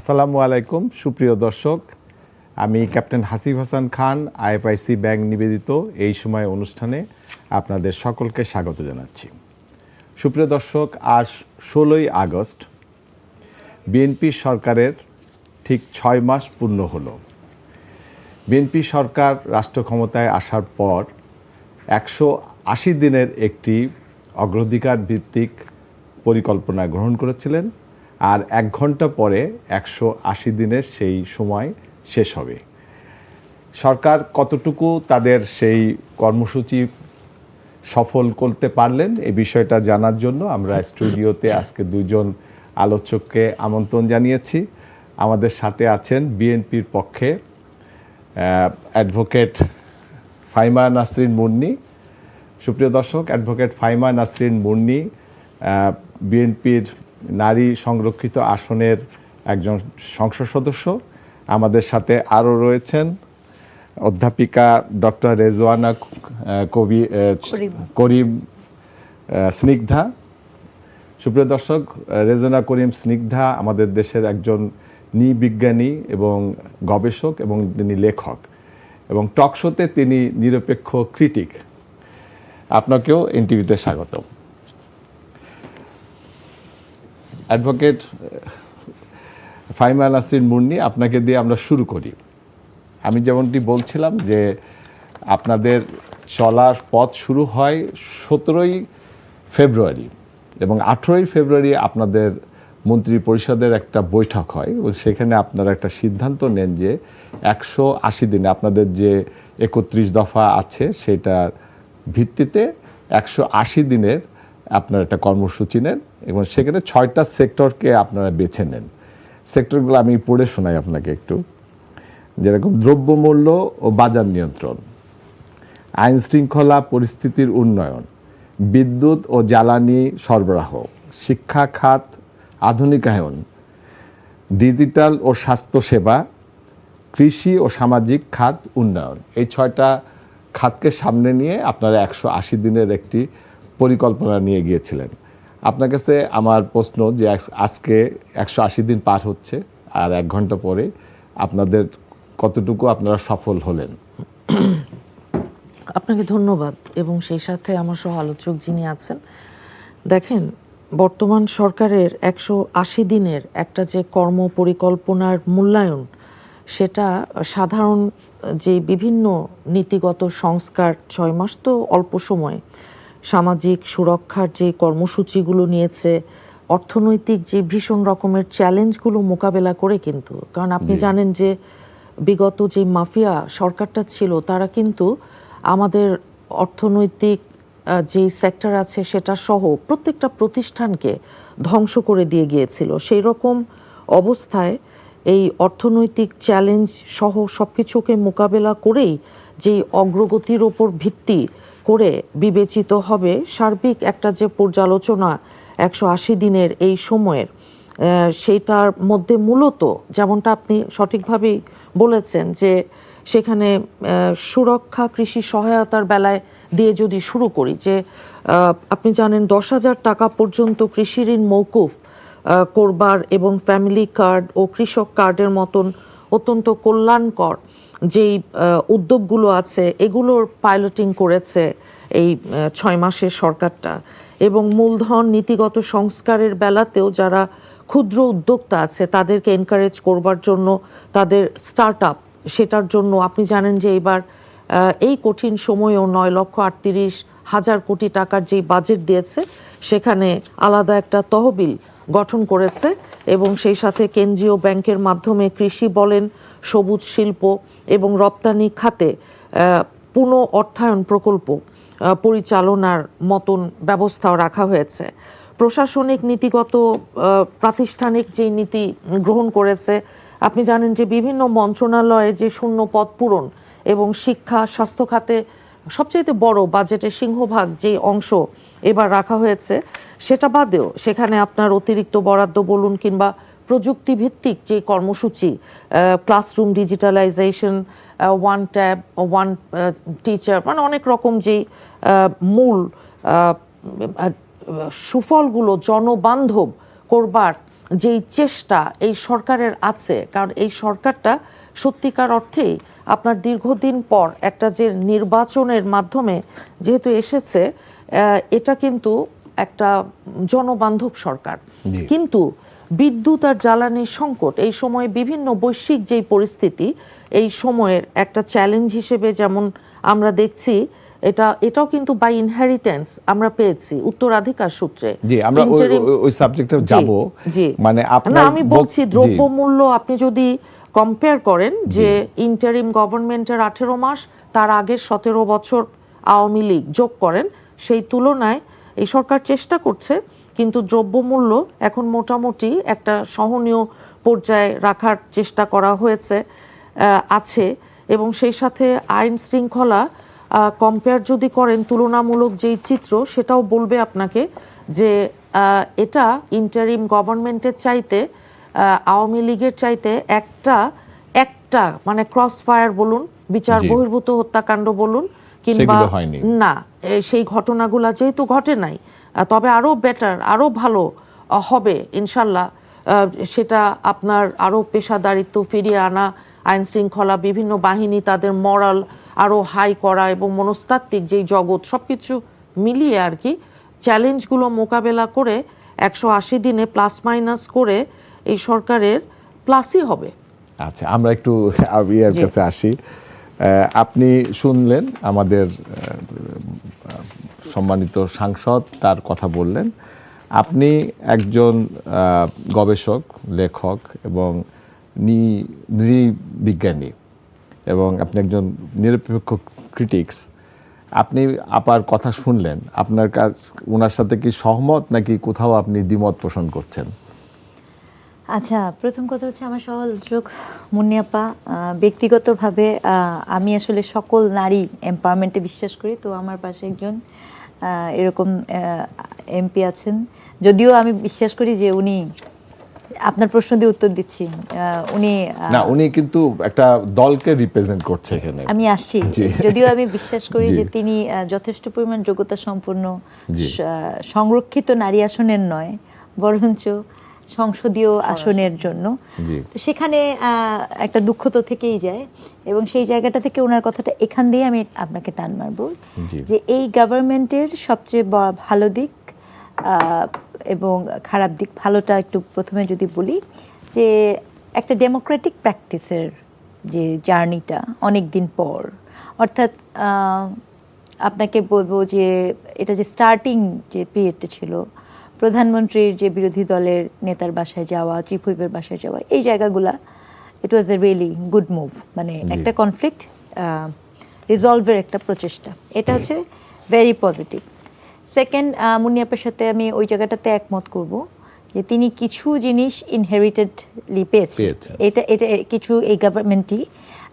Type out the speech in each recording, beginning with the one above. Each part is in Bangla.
আসসালামু আলাইকুম সুপ্রিয় দর্শক, আমি captain Hasif Hasan Khan, IFIC bank নিবেদিত এই সময় অনুষ্ঠানে আপনাদের সকলকে স্বাগত জানাচ্ছি। সুপ্রিয় দর্শক, আজ 16ই আগস্ট বিএনপি সরকারের ঠিক 6 মাস পূর্ণ হলো। বিএনপি সরকার রাষ্ট্র ক্ষমতায় আসার পর 180 দিনের একটি অগ্রাধিকার ভিত্তিক পরিকল্পনা গ্রহণ করেছিলেন, আর 1 ঘন্টা পরে 180 দিনের সেই সময় শেষ হবে। সরকার কতটুকু তাদের সেই কর্মসূচি সফল করতে পারলেন এই বিষয়টা জানার জন্য আমরা স্টুডিওতে আজকে দুজন আলোচককে আমন্ত্রণ জানিয়েছি। আমাদের সাথে আছেন বিএনপির পক্ষে অ্যাডভোকেট ফাহিমা নাসরিন মুন্নী। সুপ্রিয় দর্শক, অ্যাডভোকেট ফাহিমা নাসরিন মুন্নী বিএনপির নারী সংরক্ষিত আসনের একজন সংসদ সদস্য। আমাদের সাথে আরও রয়েছেন অধ্যাপিকা ডক্টর রেজওয়ানা করিম স্নিগ্ধা। সুপ্রিয় দর্শক, রেজওয়ানা করিম স্নিগ্ধা আমাদের দেশের একজন নৃবিজ্ঞানী এবং গবেষক এবং তিনি লেখক, এবং টক শোতে তিনি নিরপেক্ষ ক্রিটিক। আপনাকেও এনটিভিতে স্বাগত। অ্যাডভোকেট ফাহিমা নাসরিন মুন্নী, আপনাকে দিয়ে আমরা শুরু করি। আমি যেমনটি বলছিলাম যে আপনাদের চলার পথ শুরু হয় 17ই ফেব্রুয়ারি এবং 18ই ফেব্রুয়ারি আপনাদের মন্ত্রী পরিষদের একটা বৈঠক হয় এবং সেখানে আপনারা একটা সিদ্ধান্ত নেন যে 180 দিনে আপনাদের যে 31 দফা আছে সেটার ভিত্তিতে 180 দিনের আপনারা একটা কর্মসূচি নেন এবং সেখানে 6টা সেক্টরকে আপনারা বেছে নেন। সেক্টরগুলো আমি পড়ে শোনাই আপনাকে একটু। যেরকম দ্রব্যমূল্য ও বাজার নিয়ন্ত্রণ, আইন শৃঙ্খলা পরিস্থিতির উন্নয়ন, বিদ্যুৎ ও জ্বালানি সরবরাহ, শিক্ষা খাত আধুনিকায়ন, ডিজিটাল ও স্বাস্থ্যসেবা, কৃষি ও সামাজিক খাত উন্নয়ন। এই 6টা খাতকে সামনে নিয়ে আপনারা 180 দিনের একটি পরিকল্পনা নিয়ে গিয়েছিলেন। আপনার কাছে আমার প্রশ্ন যে আজকে 180 দিন পার হচ্ছে আর 1 ঘন্টা পরে আপনাদের কতটুকু আপনারা সফল হলেন? আপনাকে ধন্যবাদ এবং সেই সাথে আমার সহ আলোচক যিনি আছেন। দেখেন, বর্তমান সরকারের 180 দিনের একটা যে কর্ম পরিকল্পনার মূল্যায়ন, সেটা সাধারণ যে বিভিন্ন নীতিগত সংস্কার 6 মাস তো অল্প সময়, সামাজিক সুরক্ষার যে কর্মসূচিগুলো নিয়েছে, অর্থনৈতিক যে ভীষণ রকমের চ্যালেঞ্জগুলো মোকাবেলা করে, কিন্তু কারণ আপনি জানেন যে বিগত যে মাফিয়া সরকারটা ছিল তারা কিন্তু আমাদের অর্থনৈতিক যে সেক্টর আছে সেটা সহ প্রত্যেকটা প্রতিষ্ঠানকে ধ্বংস করে দিয়ে গিয়েছিল। সেই রকম অবস্থায় এই অর্থনৈতিক চ্যালেঞ্জ সহ সব কিছুকে মোকাবেলা করেই যে অগ্রগতির ওপর ভিত্তি করে বিবেচিত হবে সার্বিক একটা যে পর্যালোচনা 180 দিনের এই সময়ের, সেইটার মধ্যে মূলত যেমনটা আপনি সঠিকভাবেই বলেছেন যে সেখানে সুরক্ষা, কৃষি সহায়তার বেলায় দিয়ে যদি শুরু করি, যে আপনি জানেন 10,000 টাকা পর্যন্ত কৃষি ঋণ মৌকুফ করবার এবং ফ্যামিলি কার্ড ও কৃষক কার্ডের মতন অত্যন্ত কল্যাণকর যেই উদ্যোগগুলো আছে এগুলোর পাইলটিং করেছে এই 6 মাসের সরকারটা। এবং মূলধন নীতিগত সংস্কারের বেলাতেও যারা ক্ষুদ্র উদ্যোক্তা আছে তাদেরকে এনকারেজ করবার জন্য তাদের স্টার্ট আপ, সেটার জন্য আপনি জানেন যে এবার এই কঠিন সময়েও 9,38,000 কোটি টাকার যেই বাজেট দিয়েছে সেখানে আলাদা একটা তহবিল গঠন করেছে এবং সেই সাথে কেন্দ্রীয় ব্যাংকের মাধ্যমে কৃষি বলেন, সবুজ শিল্প এবং রপ্তানি খাতে পুনঃ অর্থায়ন প্রকল্প পরিচালনার মতন ব্যবস্থাও রাখা হয়েছে। প্রশাসনিক নীতিগত প্রাতিষ্ঠানিক যে নীতি গ্রহণ করেছে, আপনি জানেন যে বিভিন্ন মন্ত্রণালয়ে যে শূন্য পদ পূরণ এবং শিক্ষা স্বাস্থ্য খাতে সবচেয়ে বড় বাজেটের সিংহভাগ যে অংশ এবার রাখা হয়েছে, সেটা বাদেও সেখানে আপনার অতিরিক্ত বরাদ্দ বলুন কিংবা প্রযুক্তি ভিত্তিক যে কর্মসূচি, classroom digitalization, one tab, one teacher, মানে অনেক রকম যেই মূল সুফলগুলো জনবান্ধব করবার যেই চেষ্টা এই সরকারের আছে, কারণ এই সরকারটা সত্যিকার অর্থেই আপনার দীর্ঘদিন পর একটা যে নির্বাচনের মাধ্যমে যেহেতু এসেছে, এটা কিন্তু একটা জনবান্ধব সরকার। জি। কিন্তু বিদ্যুৎ আর জ্বালানির সংকট এই সময়ে বিভিন্ন বৈশ্বিক যেই পরিস্থিতি, এই সময়ের একটা চ্যালেঞ্জ হিসেবে যেমন আমরা দেখছি, এটাও কিন্তু বাই ইনহেরিটেন্স আমরা পেয়েছি উত্তরাধিকার সূত্রে। জি, আমরা ওই সাবজেক্টে যাব। জি, মানে না আপনার আমি বলছি দ্রব্যমূল্য আপনি যদি কম্পেয়ার করেন যে ইন্টারিম গভর্নমেন্টের 18 মাস, তার আগের 17 বছর আওয়ামী লীগ যোগ করেন, সেই তুলনায় এই সরকার চেষ্টা করছে, কিন্তু দ্রব্যমূল্য এখন মোটামুটি একটা সহনীয় পর্যায়ে রাখার চেষ্টা করা হয়েছে আছে। এবং সেই সাথে আইন শৃঙ্খলা কম্পেয়ার যদি করেন, তুলনামূলক যেই চিত্র সেটাও বলবে আপনাকে যে এটা ইন্টারিম গভর্নমেন্টের চাইতে আওয়ামী লীগের চাইতে একটা মানে ক্রস ফায়ার বলুন, বিচার বহির্ভূত হত্যাকাণ্ড বলুন, কিংবা না সেই ঘটনাগুলা যেহেতু ঘটে নাই, তবে আরো বেটার, আরো ভালো হবে ইনশাল্লাহ। সেটা আপনার আরো পেশাদারিত্ব ফিরিয়ে আনা, আইন শৃঙ্খলা, বিভিন্ন বাহিনী তাদের মরাল আরো হাই করা এবং মনস্তাত্ত্বিক যেই জগৎ, সবকিছু মিলিয়ে আর কি চ্যালেঞ্জগুলো মোকাবেলা করে 180 দিনে প্লাস মাইনাস করে এই সরকারের প্লাসই হবে। আচ্ছা, আমরা একটু ইয়ার কাছে আসি। আপনি শুনলেন আমাদের সম্মানিত সাংসদ তার কথা বললেন। আপনি একজন গবেষক, লেখক এবং নৃবিজ্ঞানী, এবং আপনি একজন নিরপেক্ষ ক্রিটিক্স। আপনি আপার কথা শুনলেন, আপনার কাছ ওনার সাথে কি সহমত নাকি কোথাও আপনি দ্বিমত পোষণ করছেন? আচ্ছা, প্রথম কথা হচ্ছে আমার সহযোগ মুন্নি আপা, ব্যক্তিগতভাবে আমি আসলে সকল নারী এম্পাওয়ারমেন্টে বিশ্বাস করি। তো আমার পাশে একজন এরকম এমপি আছেন, যদিও আমি বিশ্বাস করি যে উনি, আপনার প্রশ্ন দিয়ে উত্তর দিচ্ছি, উনি কিন্তু একটা দলকে রিপ্রেজেন্ট করছে এখানে। আমি আসছি, যদিও আমি বিশ্বাস করি যে তিনি যথেষ্ট পরিমাণ যোগ্যতা সম্পন্ন, সংরক্ষিত নারী আসনের নয় বরঞ্চ সংসদীয় আসনের জন্য। তো সেখানে একটা দুঃখ তো থেকেই যায়, এবং সেই জায়গাটা থেকে ওনার কথাটা এখান দিয়ে আমি আপনাকে টান মারবো যে এই গভর্নমেন্টের সবচেয়ে ভালো দিক এবং খারাপ দিক। ভালোটা একটু প্রথমে যদি বলি, যে একটা ডেমোক্রেটিক প্র্যাকটিসের যে জার্নিটা অনেক দিন পর, অর্থাৎ আপনাকে বলবো যে এটা যে স্টার্টিং যে পিরিয়ডটা ছিল, প্রধানমন্ত্রীর যে বিরোধী দলের নেতার বাসায় যাওয়া, চিফ হুইপের বাসায় যাওয়া, এই জায়গাগুলা ইট ওয়াজ এ রিয়েলি গুড মুভ। মানে একটা কনফ্লিক্ট রিজলভের একটা প্রচেষ্টা, এটা হচ্ছে ভেরি পজিটিভ। সেকেন্ড, মুন্নি আপার সাথে আমি ওই জায়গাটাতে একমত করব যে তিনি কিছু জিনিস ইনহেরিটেডলি পেয়েছে। এটা কিছু এই গভর্নমেন্টই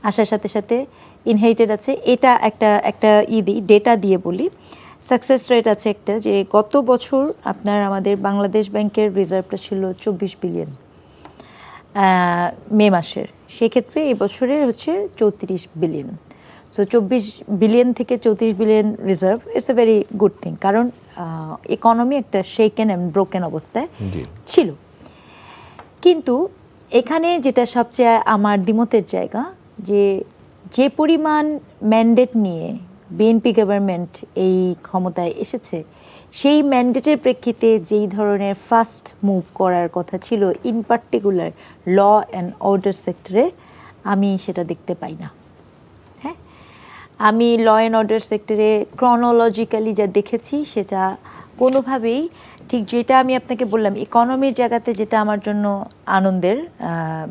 আসার সাথে সাথে ইনহেরিটেড আছে। এটা একটা ডেটা দিয়ে বলি, সাকসেস রেট আছে একটা, যে গত বছর আপনার আমাদের বাংলাদেশ ব্যাংকের রিজার্ভটা ছিল 24 বিলিয়ন মে মাসের, সেক্ষেত্রে এই বছরের হচ্ছে 34 বিলিয়ন। সো 24 বিলিয়ন থেকে 34 billion reserve, it's a very good thing, কারণ ইকোনমি একটা শেকেন অ্যান্ড ব্রোকেন অবস্থায় ছিল। কিন্তু এখানে যেটা সবচেয়ে আমার দ্বিমতের জায়গা, যে পরিমাণ ম্যান্ডেট নিয়ে বিএনপি গভর্নমেন্ট এই ক্ষমতায় এসেছে, সেই ম্যান্ডেটের প্রেক্ষিতে যেই ধরনের ফাস্ট মুভ করার কথা ছিল, in particular law and order সেক্টরে, আমি সেটা দেখতে পাই না। হ্যাঁ, আমি ল অ্যান্ড অর্ডার সেক্টরে ক্রনোলজিক্যালি যা দেখেছি সেটা কোনোভাবেই ঠিক, যেটা আমি আপনাকে বললাম ইকোনমির জায়গাতে যেটা আমার জন্য আনন্দের,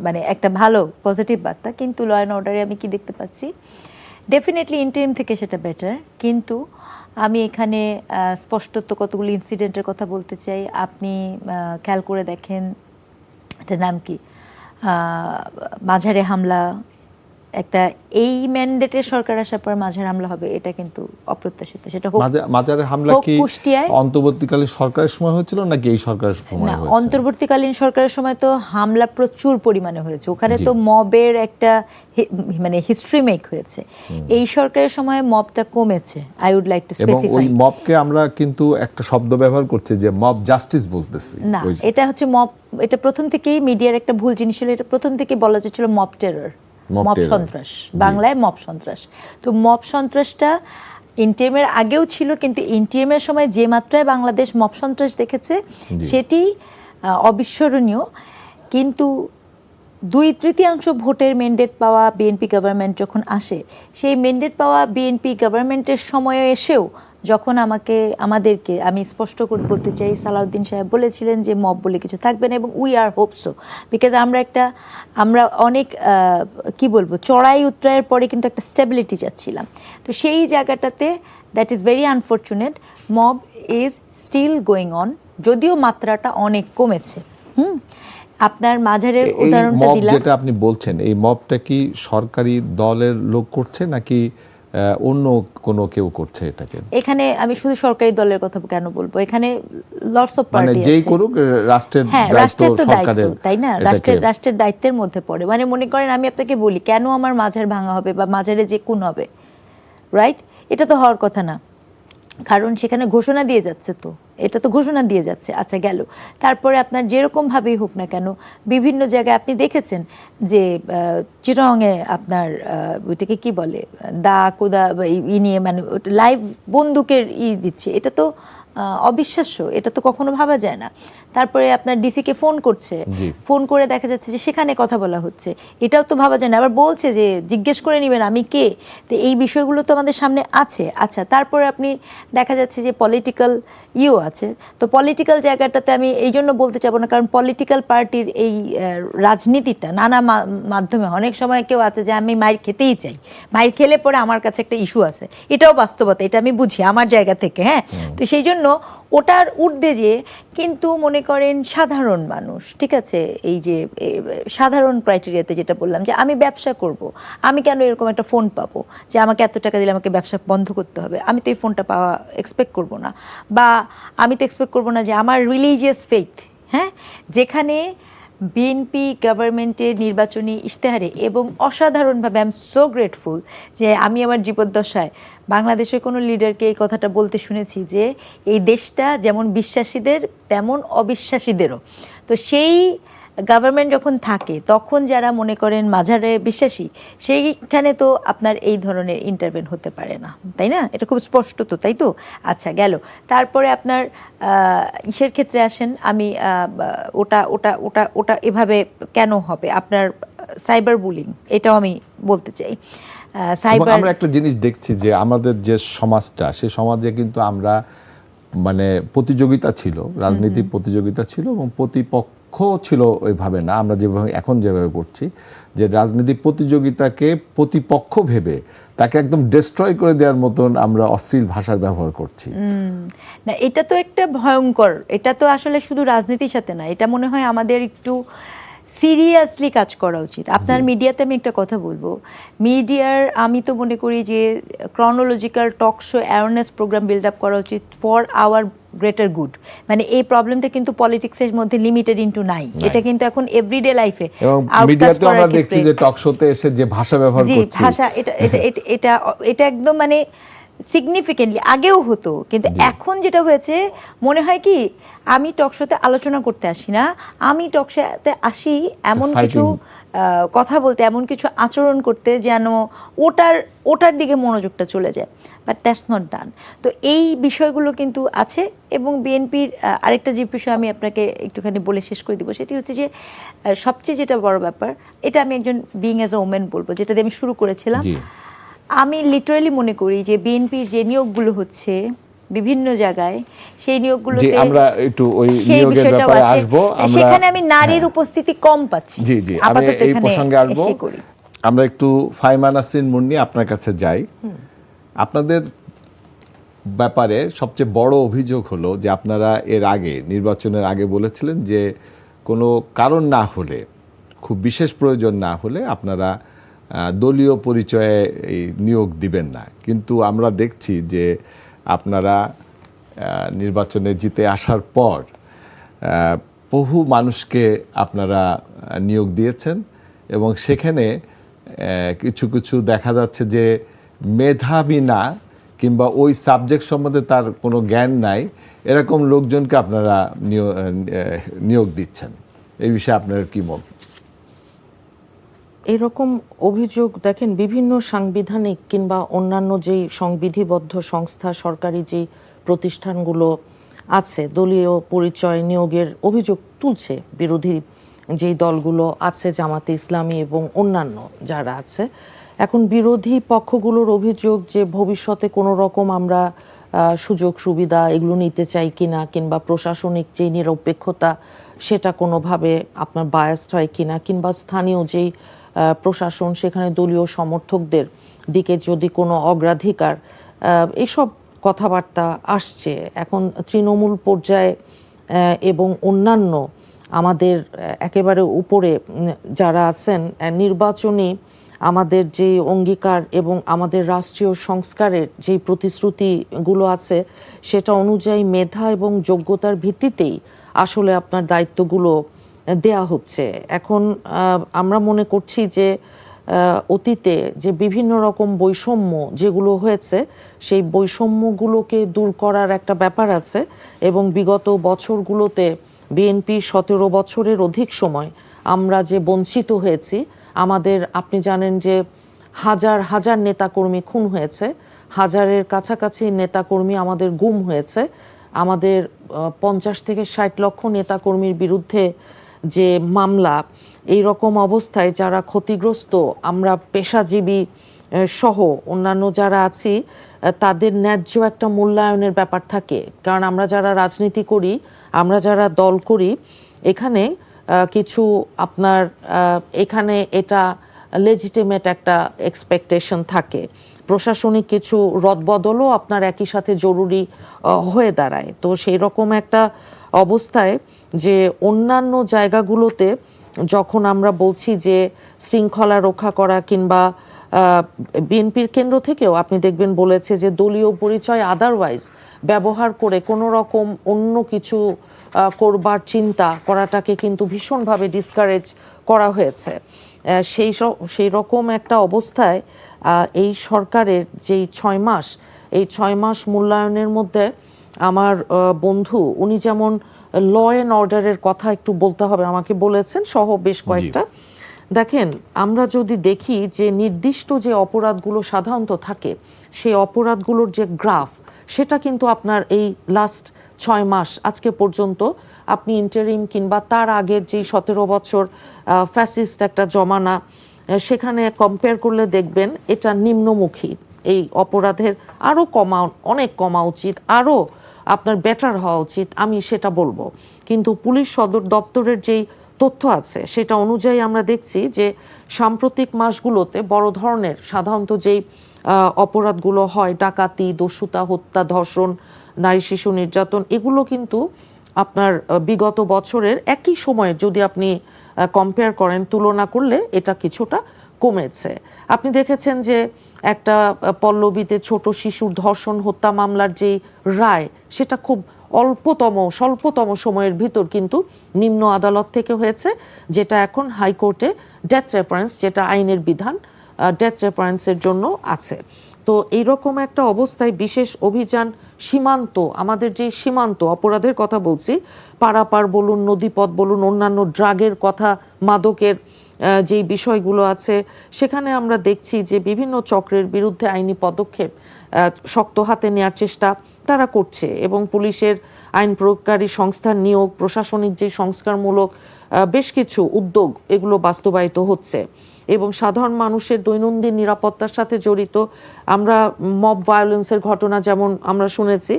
মানে একটা ভালো পজিটিভ বার্তা, কিন্তু ল অ্যান্ড অর্ডারে আমি কি দেখতে পাচ্ছি, ডেফিনেটলি ইন্টারিম থেকে সেটা বেটার। কিন্তু আমি এখানে স্পষ্টত কতগুলো ইনসিডেন্টের কথা বলতে চাই। আপনি খেয়াল করে দেখেন, এটার নাম কি, মাঝারে হামলা, একটা এই ম্যান্ডেটের সরকার আসার পর মাঝার হামলা হবে, এটা কিন্তু অপ্রত্যাশিত। সেটা হোক মাজারে হামলা হোক কি কুষ্টিয়ায়, অন্তর্বর্তীকালীন সরকারের সময় হয়েছিল নাকি এই সরকারের সময় না, হয়েছে? অন্তর্বর্তীকালীন সরকারের সময় তো হামলা প্রচুর পরিমাণে হয়েছে, ওখানে তো মবের একটা মানে হিস্ট্রি মেক হয়েছে। এই সরকারের সময় মবটা কমেছে, আই উড লাইক টু এবং ওই স্পেসিফাই। মবকে আমরা কিন্তু একটা শব্দ ব্যবহার করছি যে মব জাস্টিস বলতেছি। না, এটা হচ্ছে মব, এটা প্রথম থেকেই মিডিয়ার একটা ভুল জিনিস ছিল, এটা প্রথম থেকে বলা হচ্ছিল মব টেরর, মব সন্ত্রাস, বাংলায় মব সন্ত্রাস। তো মব সন্ত্রাসটা ইন্টিএমের আগেও ছিল, কিন্তু ইন্টিএমের সময় যে মাত্রায় বাংলাদেশ মব সন্ত্রাস দেখেছে সেটি অবিস্মরণীয়। কিন্তু 2/3 ভোটের ম্যান্ডেট পাওয়া বিএনপি গভর্নমেন্ট যখন আসে, সেই ম্যান্ডেট পাওয়া বিএনপি গভর্নমেন্টের সময়ে এসেও যখন আমাদেরকে আমি স্পষ্ট করে বলতে চাই, সালাউদ্দিন সাহেব বলেছিলেন যে মব বলে কিছু থাকবে না, এবং উই আর হোপসো, বিকজ আমরা অনেক কি বলবো, চড়াই উতরাইয়ের পরে কিন্তু একটা স্টেবিলিটি চাচ্ছিলাম। তো সেই জায়গাটাতে that is very unfortunate, mob is still going on, যদিও মাত্রাটা অনেক কমেছে। আপনার মাঝারের উদাহরণটা দিলাম, যেটা আপনি বলছেন, এই মবটা কি সরকারি দলের লোক করছে নাকি অন্য কোনো কেউ করছে এটাকে? এখানে আমি শুধু সরকারি দলের কথা কেন বলবো, এখানে লটস অফ পার্টি আছে, যেই করুক রাষ্ট্রের রাষ্ট্রের তো দায়িত্ব, সরকারের, তাই না, রাষ্ট্রের দায়িত্বের মধ্যে পড়ে। মানে মনে করেন আমি আপনাকে বলি কেন আমার মাঝার ভাঙা হবে বা মাঝারে যে খুন হবে, রাইট, এটা তো হওয়ার কথা না, কারণ সেখানে ঘোষণা দিয়ে যাচ্ছে, তো এটা তো ঘোষণা দিয়ে যাচ্ছে। আচ্ছা গেল, তারপরে আপনার যেরকম ভাবেই হোক না কেন বিভিন্ন জায়গায় আপনি দেখেছেন যে চিটাগংয়ে আপনার ওইটাকে কি বলে, দা কোদা নিয়ে মানে লাইভ বন্দুকের দিচ্ছে, এটা তো অবিশ্বাস্য, এটা তো কখনো ভাবা যায় না। তারপরে আপনার ডিসিকে ফোন করছে, ফোন করে দেখা যাচ্ছে যে সেখানে কথা বলা হচ্ছে, এটাও তো ভাবা যায় না। আবার বলছে যে জিজ্ঞেস করে নেবেন আমি কে, তো এই বিষয়গুলো তো আমাদের সামনে আছে। আচ্ছা, তারপরে আপনি দেখা যাচ্ছে যে পলিটিক্যাল আছে, তো পলিটিক্যাল জায়গাটাতে আমি এই জন্য বলতে চাবো না, কারণ পলিটিক্যাল পার্টির এই রাজনীতিটা নানা মাধ্যমে, অনেক সময় কেউ আছে যে আমি মাইর খেতেই চাই, মাইর খেলে পরে আমার কাছে একটা ইস্যু আছে, এটাও বাস্তবতা, এটা আমি বুঝি আমার জায়গা থেকে, হ্যাঁ। তো সেই জন্য ওটার ঊর্ধ্বে যে কিন্তু মনে করেন সাধারণ মানুষ, ঠিক আছে, এই যে সাধারণ ক্রাইটেরিয়াতে যেটা বললাম যে আমি ব্যবসা করব, আমি কেন এরকম একটা ফোন পাবো যে আমাকে এত টাকা দিলে আমাকে ব্যবসা বন্ধ করতে হবে, আমি তো এই ফোনটা পাওয়া এক্সপেক্ট করব না, বা আমি তো এক্সপেক্ট করব না যে আমার রিলিজিয়াস ফেইথ, হ্যাঁ, যেখানে বিএনপি গভর্নমেন্টের নির্বাচনী ইশতেহারে, এবং অসাধারণভাবে আই এম সো গ্রেটফুল যে আমি আমার জীবদ্দশায় বাংলাদেশের কোনো লিডারকে এই কথাটা বলতে শুনেছি যে এই দেশটা যেমন বিশ্বাসীদের তেমন অবিশ্বাসীদেরও। তো সেই গভর্নমেন্ট যখন থাকে তখন যারা মনে করেন মাঝারে বিশ্বাসী, সেইখানে তো আপনার এই ধরনের ইন্টারভেন হতে পারে না, তাই না, এটা খুব স্পষ্ট তো, তাই তো। আচ্ছা গেল, তারপরে আপনার ইসের ক্ষেত্রে আসেন, আমি ওটা ওটা ওটা ওটা এভাবে কেন হবে, আপনার সাইবার বুলিং, এটাও আমি বলতে চাই। আমরা একটা জিনিস দেখছি যে আমাদের যে সমাজটা, সে সমাজে কিন্তু আমরা মানে প্রতিযোগিতা ছিল, রাজনীতির প্রতিযোগিতা ছিল, এবং প্রতিপক্ষ ছিল ওইভাবে না, আমরা যেভাবে এখন যেভাবে করছি যে রাজনীতি প্রতিযোগিতাকে প্রতিপক্ষ ভেবে তাকে একদম ডিস্ট্রয় করে দেওয়ার মতন আমরা অশ্লীল ভাষার ব্যবহার করছি। না, এটা তো একটা ভয়ঙ্কর, এটা তো আসলে শুধু রাজনীতির সাথে না, এটা মনে হয় আমাদের একটু সিরিয়াসলি কাজ করা উচিত। আপনার মিডিয়াতে আমি একটা কথা বলবো, মিডিয়ার আমি তো মনে করি যে chronological talk show awareness programme build up করা উচিত ফর আওয়ার গ্রেটার গুড। মানে এই প্রবলেমটা কিন্তু পলিটিক্সের মধ্যে লিমিটেড ইনটু নাই, এটা কিন্তু এখন এভরিডে লাইফে এবং মিডিয়াতে আমরা দেখছি যে টক শোতে এসে যে ভাষা ব্যবহার করছে, ভাষা এটা একদম মানে সিগনিফিকেন্টলি আগেও হতো, কিন্তু এখন যেটা হয়েছে মনে হয় কি আমি টকশোতে আলোচনা করতে আসি না, আমি টকশোতে আসি এমন কিছু কথা বলতে, এমন কিছু আচরণ করতে যেন ওটার দিকে মনোযোগটা চলে যায়, বাট দ্যাটস নট ডান। তো এই বিষয়গুলো কিন্তু আছে। এবং বিএনপির আরেকটা যে বিষয় আমি আপনাকে একটুখানি বলে শেষ করে দিব, সেটি হচ্ছে যে সবচেয়ে যেটা বড় ব্যাপার, এটা আমি একজন বিইং অ্যাজ এ ওমেন বলবো, যেটা দিয়ে আমি শুরু করেছিলাম, আমি লিটারালি মনে করি যে বিএনপির যে নিয়োগগুলো হচ্ছে বিভিন্ন জায়গায়, সেই নিয়োগগুলোতে আমরা একটু ওই নিয়োগের ব্যাপারে আসবো, সেখানে আমি নারীর উপস্থিতি কম পাচ্ছি। জি জি, আমি এই প্রসঙ্গে আসবো। আমরা একটু ফাইমা নাসরিন মুন্নি আপনার কাছে যাই। আপনাদের ব্যাপারে সবচেয়ে বড় অভিযোগ হলো যে আপনারা এর আগে, নির্বাচনের আগে বলেছিলেন যে কোনো কারণ না হলে, খুব বিশেষ প্রয়োজন না হলে আপনারা দলীয় পরিচয়ে এই নিয়োগ দিবেন না, কিন্তু আমরা দেখছি যে আপনারা নির্বাচনে জিতে আসার পর বহু মানুষকে আপনারা নিয়োগ দিয়েছেন এবং সেখানে কিছু কিছু দেখা যাচ্ছে যে মেধাবী না কিংবা ওই সাবজেক্ট সম্বন্ধে তার কোনো জ্ঞান নাই, এরকম লোকজনকে আপনারা নিয়োগ দিচ্ছেন। এই বিষয়ে আপনার কি মত? এরকম অভিযোগ দেখেন বিভিন্ন সাংবিধানিক কিংবা অন্যান্য যেই সংবিধিবদ্ধ সংস্থা, সরকারি যেই প্রতিষ্ঠানগুলো আছে, দলীয় পরিচয় নিয়োগের অভিযোগ তুলছে বিরোধী যেই দলগুলো আছে, জামাতে ইসলামী এবং অন্যান্য যারা আছে। এখন বিরোধী পক্ষগুলোর অভিযোগ যে ভবিষ্যতে কোনো রকম আমরা সুযোগ সুবিধা এগুলো নিতে চাই কিনা, কিংবা প্রশাসনিক যেই নিরপেক্ষতা সেটা কোনোভাবে আপনার বায়াসড হয় কিনা, কিংবা স্থানীয় যেই প্রশাসন সেখানে দলীয় সমর্থকদের দিকে যদি কোনো অগ্রাধিকার, এইসব কথাবার্তা আসছে। এখন তৃণমূল পর্যায়ে এবং অন্যান্য আমাদের একেবারে উপরে যারা আছেন, নির্বাচনী আমাদের যে অঙ্গীকার এবং আমাদের রাষ্ট্রীয় সংস্কারের যে প্রতিশ্রুতিগুলো আছে সেটা অনুযায়ী মেধা এবং যোগ্যতার ভিত্তিতেই আসলে আপনার দায়িত্বগুলো দেয়া হচ্ছে। এখন আমরা মনে করছি যে অতীতে যে বিভিন্ন রকম বৈষম্য যেগুলো হয়েছে সেই বৈষম্যগুলোকে দূর করার একটা ব্যাপার আছে এবং বিগত বছরগুলোতে বিএনপি 17 বছরের অধিক সময় আমরা যে বঞ্চিত হয়েছি, আমাদের আপনি জানেন যে হাজার হাজার নেতাকর্মী খুন হয়েছে, হাজারের কাছাকাছি নেতাকর্মী আমাদের গুম হয়েছে, আমাদের 50 থেকে 60 লক্ষ নেতাকর্মীর বিরুদ্ধে যে মামলা, এই রকম অবস্থায় যারা ক্ষতিগ্রস্ত আমরা পেশাজীবী সহ অন্যান্য যারা আছি তাদের ন্যায্য একটা মূল্যায়নের ব্যাপার থাকে। কারণ আমরা যারা রাজনীতি করি, আমরা যারা দল করি, এখানে কিছু আপনার এখানে এটা লেজিটিমেট একটা এক্সপেকটেশন থাকে। প্রশাসনিক কিছু রদবদলও আপনার একই সাথে জরুরি হয়ে দাঁড়ায়। তো সেই রকম একটা অবস্থায় যে অন্যান্য জায়গাগুলোতে যখন আমরা বলছি যে শৃঙ্খলা রক্ষা করা, কিংবা বিএনপির কেন্দ্র থেকেও আপনি দেখবেন বলেছে যে দলীয় পরিচয় আদারওয়াইজ ব্যবহার করে কোনো রকম অন্য কিছু করবার চিন্তা করাটাকে কিন্তু ভীষণভাবে ডিসকারেজ করা হয়েছে। সেই রকম একটা অবস্থায় এই সরকারের যেই 6 মাস, এই 6 মাস মূল্যায়নের মধ্যে আমার বন্ধু উনি যেমন ল অ্যান্ড অর্ডারের কথা একটু বলতে হবে আমাকে বলেছেন সহ বেশ কয়েকটা। দেখেন, আমরা যদি দেখি যে নির্দিষ্ট যে অপরাধগুলো সাধারণত থাকে সেই অপরাধগুলোর যে গ্রাফ, সেটা কিন্তু আপনার এই লাস্ট 6 মাস আজকে পর্যন্ত আপনি ইন্টারিম কিংবা তার আগের যে 17 বছর ফ্যাসিস্ট একটা জমানা, সেখানে কম্পেয়ার করলে দেখবেন এটা নিম্নমুখী। এই অপরাধের আরও অনেক কমা উচিত, আরও আপনার বেটার হওয়া উচিত, আমি সেটা বলবো। কিন্তু পুলিশ সদর দপ্তরের যেই তথ্য আছে সেটা অনুযায়ী আমরা দেখছি যে সাম্প্রতিক মাসগুলোতে বড় ধরনের সাধারণত যেই অপরাধগুলো হয়, ডাকাতি, দস্যুতা, হত্যা, ধর্ষণ, নারী শিশু নির্যাতন, এগুলো কিন্তু আপনার বিগত বছরের একই সময়ে যদি আপনি কম্পেয়ার করেন, তুলনা করলে এটা কিছুটা কমেছে। আপনি দেখেছেন যে একটা পল্লবীতে ছোট শিশুর ধর্ষণ হত্যা মামলার যে রায়, সেটা খুব স্বল্পতম সময়ের ভিতর কিন্তু নিম্ন আদালত থেকে হয়েছে, যেটা এখন হাইকোর্টে ডেথ রেফারেন্স, যেটা আইনের বিধান, ডেথ রেফারেন্সের জন্য আছে। তো এইরকম একটা অবস্থায় বিশেষ অভিযান সীমান্ত, আমাদের যে সীমান্ত অপরাধের কথা বলছি, পারাপার বলুন, নদীপথ বলুন, অন্যান্য ড্রাগের কথা, মাদকের যেই বিষয়গুলো আছে, সেখানে আমরা দেখছি যে বিভিন্ন চক্রের বিরুদ্ধে আইনি পদক্ষেপ শক্ত হাতে নেওয়ার চেষ্টা তারা করছে এবং পুলিশের আইন প্রয়োগকারী সংস্থার নিয়োগ, প্রশাসনিক যে সংস্কারমূলক বেশ কিছু উদ্যোগ, এগুলো বাস্তবায়িত হচ্ছে এবং সাধারণ মানুষের দৈনন্দিন নিরাপত্তার সাথে জড়িত। আমরা মব ভায়োলেন্সের ঘটনা যেমন আমরা শুনেছি,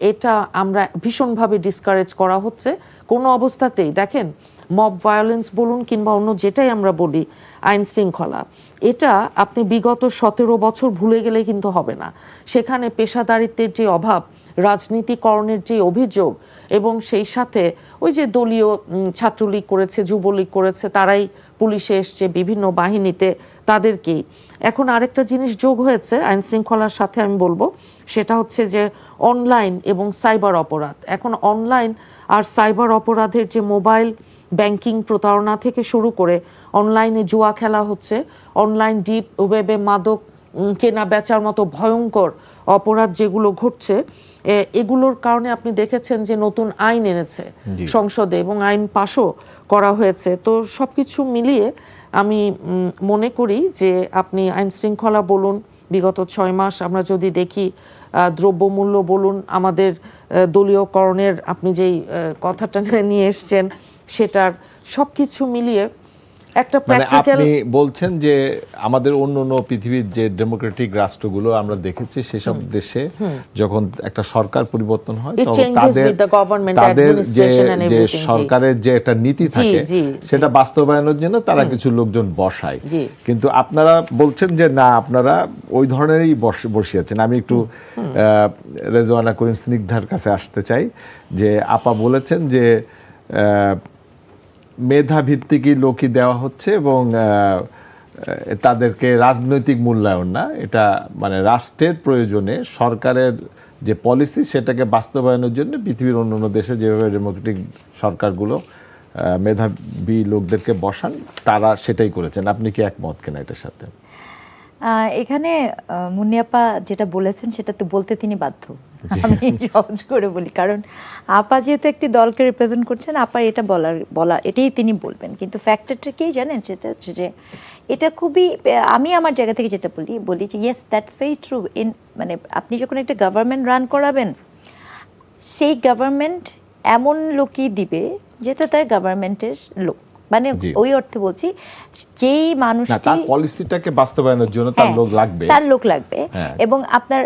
এটা আমরা ভীষণভাবে ডিসকারেজ করা হচ্ছে। কোনো অবস্থাতেই দেখেন, মব ভায়োলেন্স বলুন কিংবা অন্য যেটাই আমরা বলি, আইন শৃঙ্খলা, এটা আপনি বিগত 17 বছর ভুলে গেলে কিন্তু হবে না। সেখানে পেশাদারিত্বের যে অভাব, রাজনীতিকরণের যে অভিযোগ, এবং সেই সাথে ওই যে দলীয় ছাত্রলীগ করেছে, যুবলীগ করেছে, তারাই পুলিশে এসছে, বিভিন্ন বাহিনীতে তাদেরকেই। এখন আরেকটা জিনিস যোগ হয়েছে আইন শৃঙ্খলার সাথে, আমি বলবো সেটা হচ্ছে যে অনলাইন এবং সাইবার অপরাধ। এখন অনলাইন আর সাইবার অপরাধের যে মোবাইল ব্যাংকিং প্রতারণা থেকে শুরু করে অনলাইনে জুয়া খেলা হচ্ছে, অনলাইন ডিপ ওয়েবে মাদক কেনা বেচার মতো ভয়ঙ্কর অপরাধ যেগুলো ঘটছে, এগুলোর কারণে আপনি দেখেছেন যে নতুন আইন এনেছে সংসদে এবং আইন পাশও করা হয়েছে। তো সবকিছু মিলিয়ে আমি মনে করি যে আপনি আইন শৃঙ্খলা বলুন, বিগত 6 মাস আমরা যদি দেখি দ্রব্যমূল্য বলুন, আমাদের দলীয়করণের আপনি যেই কথাটা নিয়ে এসছেন সেটার সবকিছু মিলিয়ে একটা প্র্যাকটিক্যাল, আপনি বলছেন যে আমাদের অন্য পৃথিবীর যে ডেমোক্রেটিক রাষ্ট্রগুলো আমরা দেখেছি সেসব দেশে যখন একটা সরকার পরিবর্তন হয় তখন তাদের যে সরকারের যে একটা নীতি থাকে সেটা বাস্তবায়নের জন্য তারা কিছু লোকজন বসায়। কিন্তু আপনারা বলছেন যে না, আপনারা ওই ধরনেরই বসিয়েছেন। আমি একটু রেজওয়ানা করিম স্নিগ্ধার কাছে আসতে চাই যে আপা বলেছেন যে মেধা ভিত্তিকই লোকই দেওয়া হচ্ছে এবং তাদেরকে রাজনৈতিক মূল্যায়ন না, এটা মানে রাষ্ট্রের প্রয়োজনে সরকারের যে পলিসি সেটাকে বাস্তবায়নের জন্য পৃথিবীর অন্যান্য দেশে যেভাবে ডেমোক্রেটিক সরকারগুলো মেধাবী লোকদেরকে বসান তারা সেটাই করেছেন। আপনি কি একমত কিনা এটার সাথে? এখানে মুন্নিয়াপা যেটা বলেছেন সেটা তো বলতে তিনি বাধ্য, আমি সহজ করে বলি, কারণ আপা যেহেতু একটি দলকে রিপ্রেজেন্ট করছেন, আপা এটা বলা এটাই তিনি বলবেন। কিন্তু ফ্যাক্টরটা কি জানেন, সেটা হচ্ছে যে এটা খুবই, আমি আমার জায়গা থেকে যেটা বলি যে ইয়েস দ্যাটস ভেরি ট্রু। মানে আপনি যখন একটা গভর্নমেন্ট রান করাবেন, সেই গভর্নমেন্ট এমন লোকই দিবে যেটা তার গভর্নমেন্টের লোক, মানে ওই অর্থে বলছি যেই মানুষটি তার পলিসিটাকে বাস্তবায়নের জন্য তার লোক লাগবে এবং আপনার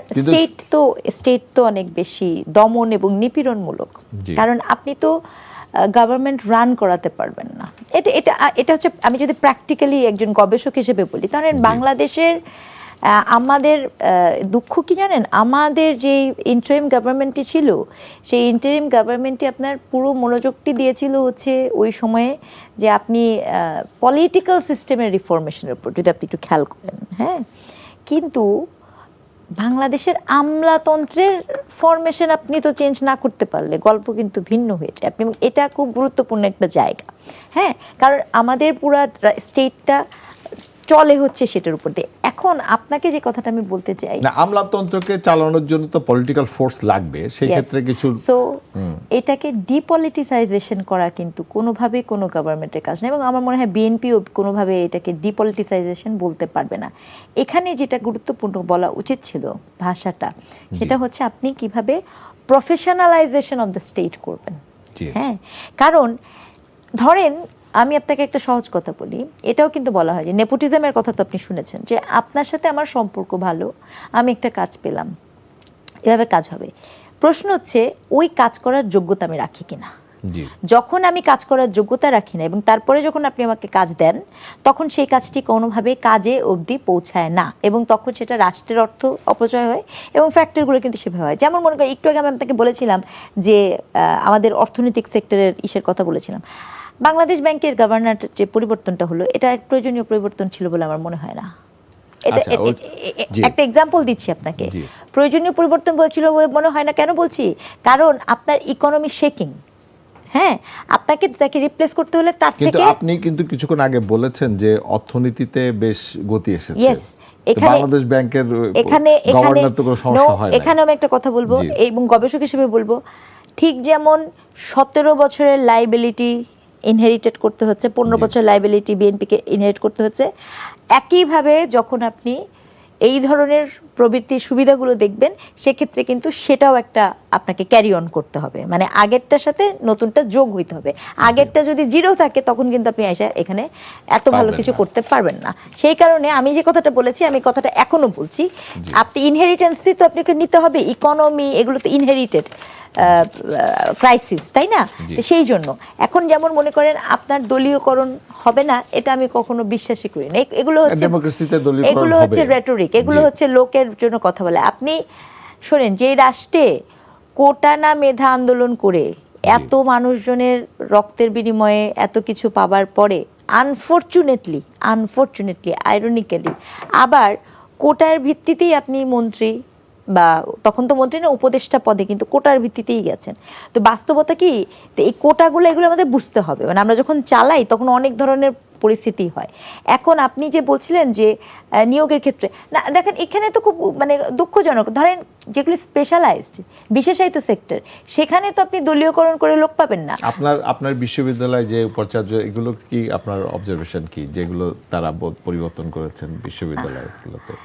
স্টেট তো অনেক বেশি দমন এবং নিপীড়নমূলক, কারণ আপনি তো গভর্নমেন্ট রান করাতে পারবেন না। এটা হচ্ছে, আমি যদি প্র্যাকটিক্যালি একজন গবেষক হিসেবে বলি, তাহলে বাংলাদেশের আমাদের দুঃখ কি জানেন, আমাদের যে ইন্টারিম গভর্নমেন্টটি ছিল, সেই ইন্টারিম গভর্নমেন্টটি আপনার পুরো মনোযোগটি দিয়েছিল হচ্ছে ওই সময়ে যে আপনি পলিটিক্যাল সিস্টেমের রিফরমেশনের উপর, যদি আপনি একটু খেয়াল করেন। হ্যাঁ, কিন্তু বাংলাদেশের আমলাতন্ত্রের ফরমেশন আপনি তো চেঞ্জ না করতে পারলে গল্প কিন্তু ভিন্ন হয়ে যায়। আপনি, এটা খুব গুরুত্বপূর্ণ একটা জায়গা। হ্যাঁ, কারণ আমাদের পুরো স্টেটটা চলে হচ্ছে সেটার উপর দিয়ে। এখন আপনাকে যে কথাটা আমি বলতে চাই, না, আমলাতন্ত্রকে চালানোর জন্য তো পলিটিক্যাল ফোর্স লাগবে, সেই ক্ষেত্রে কিছু এটাকে ডিপলিটিসাইজেশন করা কিন্তু কোনোভাবেই কোনো গভর্নমেন্টের কাজ না, এবং আমার মনে হয় বিএনপিও কোনোভাবে এটাকে ডিপলিটিসাইজেশন বলতে পারবে না। এখানে যেটা গুরুত্বপূর্ণ বলা উচিত ছিল ভাষাটা, সেটা হচ্ছে আপনি কিভাবে প্রফেশনালাইজেশন অফ দ্য স্টেট করবেন। হ্যাঁ, কারণ ধরেন আমি আপনাকে একটা সহজ কথা বলি, এটাও কিন্তু বলা হয় যে নেপোটিজমের কথা তো আপনি শুনেছেন, যে আপনার সাথে আমার সম্পর্ক ভালো, আমি একটা কাজ পেলাম, এভাবে কাজ হবে। প্রশ্ন হচ্ছে ওই কাজ করার যোগ্যতা আমি রাখি কিনা। যখন আমি কাজ করার যোগ্যতা রাখি না এবং তারপরে যখন আপনি আমাকে কাজ দেন, তখন সেই কাজটি কোনোভাবে কাজে অবধি পৌঁছায় না, এবং তখন সেটা রাষ্ট্রের অর্থ অপচয় হয় এবং ফ্যাক্টরগুলো কিন্তু সেভাবে হয়। যেমন মনে করেন একটু আগে আমি আপনাকে বলেছিলাম যে আমাদের অর্থনৈতিক সেক্টরের ইসের কথা বলেছিলাম, বাংলাদেশ ব্যাংকের গভর্নর যে পরিবর্তনটা হলো, এটা এক প্রয়োজনীয় পরিবর্তন ছিল বলে আমার মনে হয় না। এটা একটা এক্সাম্পল দিচ্ছি আপনাকে, প্রয়োজনীয় পরিবর্তন বলছিল মনে হয় না। কেন বলছি? কারণ আপনার ইকোনমি শেকিং। হ্যাঁ, আপনাকে তাকে রিপ্লেস করতে হলে তার থেকে, আপনি কিন্তু কিছুক্ষণ আগে বলেছেন যে অর্থনীতিতে বেশ গতি এসেছে। ইয়েস, বাংলাদেশ ব্যাংকের গভর্নর তো কোনো সমস্যা হয় না। এখানে আমি একটা কথা বলবো এবং গবেষক হিসেবে বলবো, ঠিক যেমন 17 বছরের লাইবিলিটি ইনহেরিটেড করতে হচ্ছে, 15 বছর লাইবিলিটি বিএনপিকে ইনহেরিট করতে হচ্ছে, একইভাবে যখন আপনি এই ধরনের প্রবৃত্তির সুবিধাগুলো দেখবেন, সেক্ষেত্রে কিন্তু সেটাও একটা আপনাকে ক্যারি অন করতে হবে, মানে আগেরটার সাথে নতুনটা যোগ হইতে হবে। আগেরটা যদি জিরো থাকে তখন কিন্তু আপনি এখানে এত ভালো কিছু করতে পারবেন না। সেই কারণে আমি যে কথাটা বলেছি, আমি কথাটা এখনো বলছি, আপনি ইনহেরিটেন্সই তো আপনাকে নিতে হবে, ইকোনমি এগুলো তো ইনহেরিটেড ক্রাইসিস, তাই না? সেই জন্য এখন যেমন মনে করেন আপনার দলীয়করণ হবে না, এটা আমি কখনো বিশ্বাসই করি না। এগুলো হচ্ছে রেটরিক, এগুলো হচ্ছে লোকের জন্য কথা বলে। আপনি শোনেন, যে রাষ্ট্রে কোটা না মেধা আন্দোলন করে এত মানুষজনের রক্তের বিনিময়ে এত কিছু পাবার পরে আনফরচুনেটলি আইরনিক্যালি আবার কোটার ভিত্তিতেই আপনি মন্ত্রী, বা তখন তো মন্ত্রী না, উপদেষ্টা পদে কিন্তু কোটার ভিত্তিতেই গেছেন। তো বাস্তবতা কি, তো এই কোটাগুলো এগুলো আমাদের বুঝতে হবে, মানে আমরা যখন চালাই তখন অনেক ধরনের পরিস্থিতি হয়। এখন আপনি যে বলছিলেন যে নিয়োগের ক্ষেত্রে, না দেখেন এখানে তো খুব মানে দুঃখজনক, ধরেন যেগুলো স্পেশালাইজড বিশেষায়িত সেক্টর, সেখানে তো আপনি দলীয়করণ করে লোক পাবেন না। আপনার বিশ্ববিদ্যালয়ে যে উপাচার্য, এগুলো কি আপনার অবজারভেশন কি, যেগুলো তারা পরিবর্তন করেছেন বিশ্ববিদ্যালয়গুলোতে?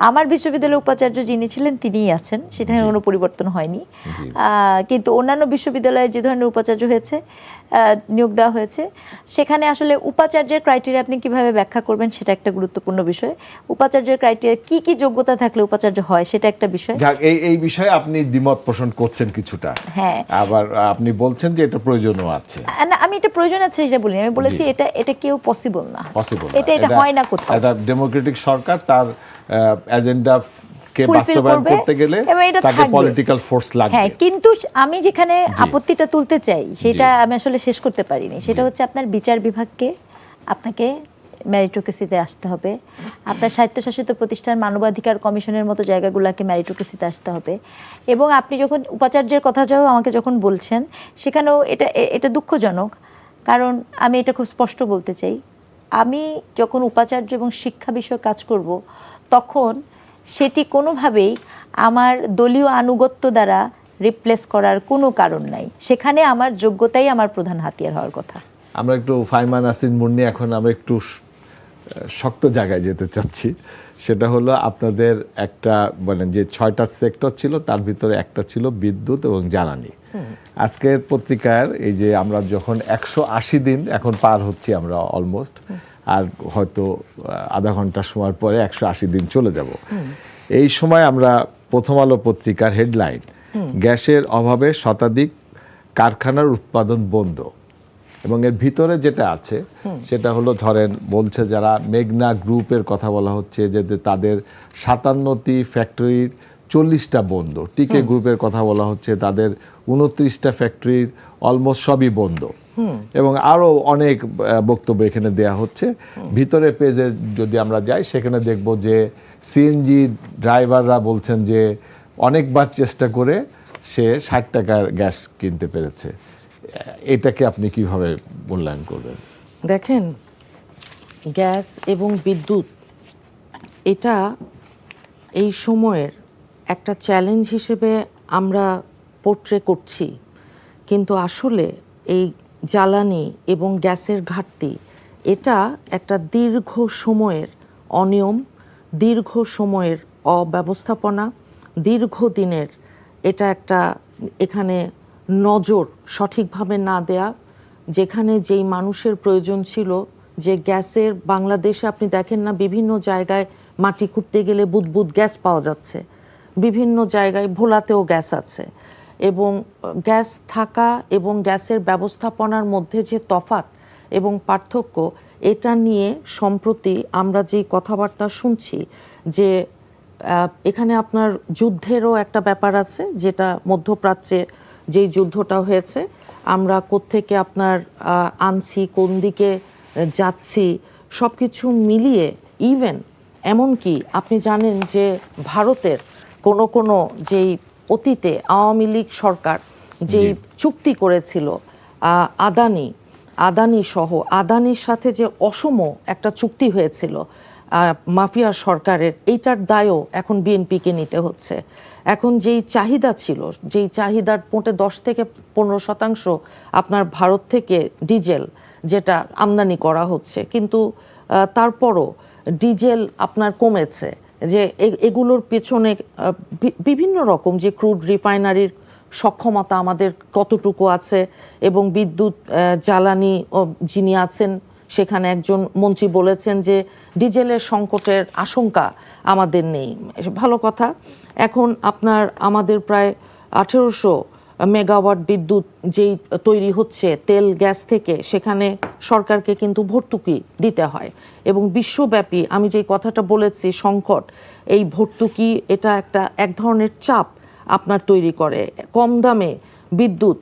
আমার বিশ্ববিদ্যালয়ের উপাচার্য যিনি ছিলেন তিনিই আছেন, সেটা কোনো পরিবর্তন হয়নি। কিন্তু অন্যান্য বিশ্ববিদ্যালয়ে যে ধরনের উপাচার্য হয়েছে, নিয়োগ দেওয়া হয়েছে, সেখানে আসলে উপাচার্যের ক্রাইটেরিয়া আপনি কিভাবে ব্যাখ্যা করবেন সেটা একটা গুরুত্বপূর্ণ বিষয়। উপাচার্যের ক্রাইটেরিয়া কি কি যোগ্যতা থাকলে উপাচার্য হয় সেটা একটা বিষয়। এই বিষয়ে আপনি দ্বিমত পোষণ করছেন কিছুটা, হ্যাঁ, আবার আপনি বলছেন যে এটা প্রয়োজনও আছে। না, আমি এটা প্রয়োজন আছে সেটা বলিনি, আমি বলেছি এটা কেউ পসিবল না, এটা হয় না কোথাও। এটা ডেমোক্রেটিক সরকার তার এজেন্ডা কে বাস্তবায়ন করতে গেলে তাকে পলিটিক্যাল ফোর্স লাগবে। হ্যাঁ, কিন্তু আমি যেখানে আপত্তিটা তুলতে চাই সেটা আমি আসলে শেষ করতে পারিনি, সেটা হচ্ছে আপনার বিচার বিভাগকে আপনাকে মেরিটোক্রেসিতে আসতে হবে, আপনার স্বায়ত্তশাসিত প্রতিষ্ঠান মানবাধিকার কমিশনের মতো জায়গাগুলোকে মেরিটোক্রেসিতে আসতে হবে। এবং আপনি যখন উপাচার্যের কথা আমাকে যখন বলছেন, সেখানেও এটা দুঃখজনক, কারণ আমি এটা খুব স্পষ্ট বলতে চাই, আমি যখন উপাচার্য এবং শিক্ষা বিষয়ে কাজ করব তখন সেটি কোনোভাবেই আমার দলীয় আনুগত্য দ্বারা রিপ্লেস করার কোনো কারণ নাই, সেখানে আমার যোগ্যতাই আমার প্রধান হাতিয়ার হওয়ার কথা। আমরা একটু ফাইমা নাসরিন মুন্নি, এখন আমরা একটু শক্ত জায়গায় যেতে চাচ্ছি। সেটা হলো আপনাদের একটা মানে যে 6টা সেক্টর ছিল তার ভিতরে একটা ছিল বিদ্যুৎ এবং জ্বালানি। আজকের পত্রিকার এই যে আমরা যখন 180 দিন এখন পার হচ্ছি আমরা অলমোস্ট, আর হয়তো আধা ঘন্টা সময় পরে 180 দিন চলে যাব। এই সময় আমরা প্রথম আলো পত্রিকার হেডলাইন, গ্যাসের অভাবে শতাধিক কারখানার উৎপাদন বন্ধ, এবং এর ভিতরে যেটা আছে সেটা হলো ধরেন বলছে যারা মেঘনা গ্রুপের কথা বলা হচ্ছে যে তাদের 57টি ফ্যাক্টরির 40টা বন্ধ, টিকে গ্রুপের কথা বলা হচ্ছে তাদের 29টা ফ্যাক্টরির অলমোস্ট সবই বন্ধ, এবং আরও অনেক বক্তব্য এখানে দেয়া হচ্ছে। ভিতরে পেজে যদি আমরা যাই সেখানে দেখব যে সিএনজি ড্রাইভাররা বলছেন যে অনেকবার চেষ্টা করে সে 60 টাকার গ্যাস কিনতে পেরেছে। এটাকে আপনি কিভাবে মূল্যায়ন করবেন? দেখেন, গ্যাস এবং বিদ্যুৎ এটা এই সময়ের একটা চ্যালেঞ্জ হিসেবে আমরা পোর্ট্রে করছি, কিন্তু আসলে এই জ্বালানি এবং গ্যাসের ঘাটতি এটা একটা দীর্ঘ সময়ের অনিয়ম, দীর্ঘ সময়ের অব্যবস্থাপনা, দীর্ঘদিনের এটা একটা এখানে নজর সঠিকভাবে না দেয়া, যেখানে যেই মানুষের প্রয়োজন ছিল যে গ্যাসের, বাংলাদেশে আপনি দেখেন না বিভিন্ন জায়গায় মাটি খুঁড়তে গেলে বুদবুদ গ্যাস পাওয়া যাচ্ছে, বিভিন্ন জায়গায় ভোলাতেও গ্যাস আছে, এবং গ্যাস থাকা এবং গ্যাসের ব্যবস্থাপনার মধ্যে যে তফাৎ এবং পার্থক্য, এটা নিয়ে সম্প্রতি আমরা যেই কথাবার্তা শুনছি যে এখানে আপনার যুদ্ধেরও একটা ব্যাপার আছে, যেটা মধ্যপ্রাচ্যে যেই যুদ্ধটা হয়েছে আমরা কোত্থেকে আপনার আনছি, কোন দিকে যাচ্ছি, সব কিছু মিলিয়ে ইভেন এমনকি আপনি জানেন যে ভারতের কোনো যেই অতীতে আওয়ামী লীগ সরকার যেই চুক্তি করেছিল আদানি সহ, আদানির সাথে যে অসম একটা চুক্তি হয়েছিল মাফিয়া সরকারের, এইটার দায়ও এখন বিএনপিকে নিতে হচ্ছে। এখন যেই চাহিদা ছিল, যেই চাহিদার মোটে 10 থেকে 15% আপনার ভারত থেকে ডিজেল যেটা আমদানি করা হচ্ছে, কিন্তু তারপরও ডিজেল আপনার কমেছে, যে এগুলোর পেছনে বিভিন্ন রকম যে ক্রুড রিফাইনারির সক্ষমতা আমাদের কতটুকু আছে, এবং বিদ্যুৎ জ্বালানি যিনি আছেন সেখানে একজন মন্ত্রী বলেছেন যে ডিজেলের সংকটের আশঙ্কা আমাদের নেই। ভালো কথা। এখন আপনার আমাদের প্রায় 1800 মেগাওয়াট বিদ্যুৎ যেই তৈরি হচ্ছে তেল গ্যাস থেকে, সেখানে সরকারকে কিন্তু ভর্তুকি দিতে হয়, এবং বিশ্বব্যাপী আমি যেই কথাটা বলেছি সংকট, এই ভর্তুকি এটা এক ধরনের চাপ আপনার তৈরি করে। কম দামে বিদ্যুৎ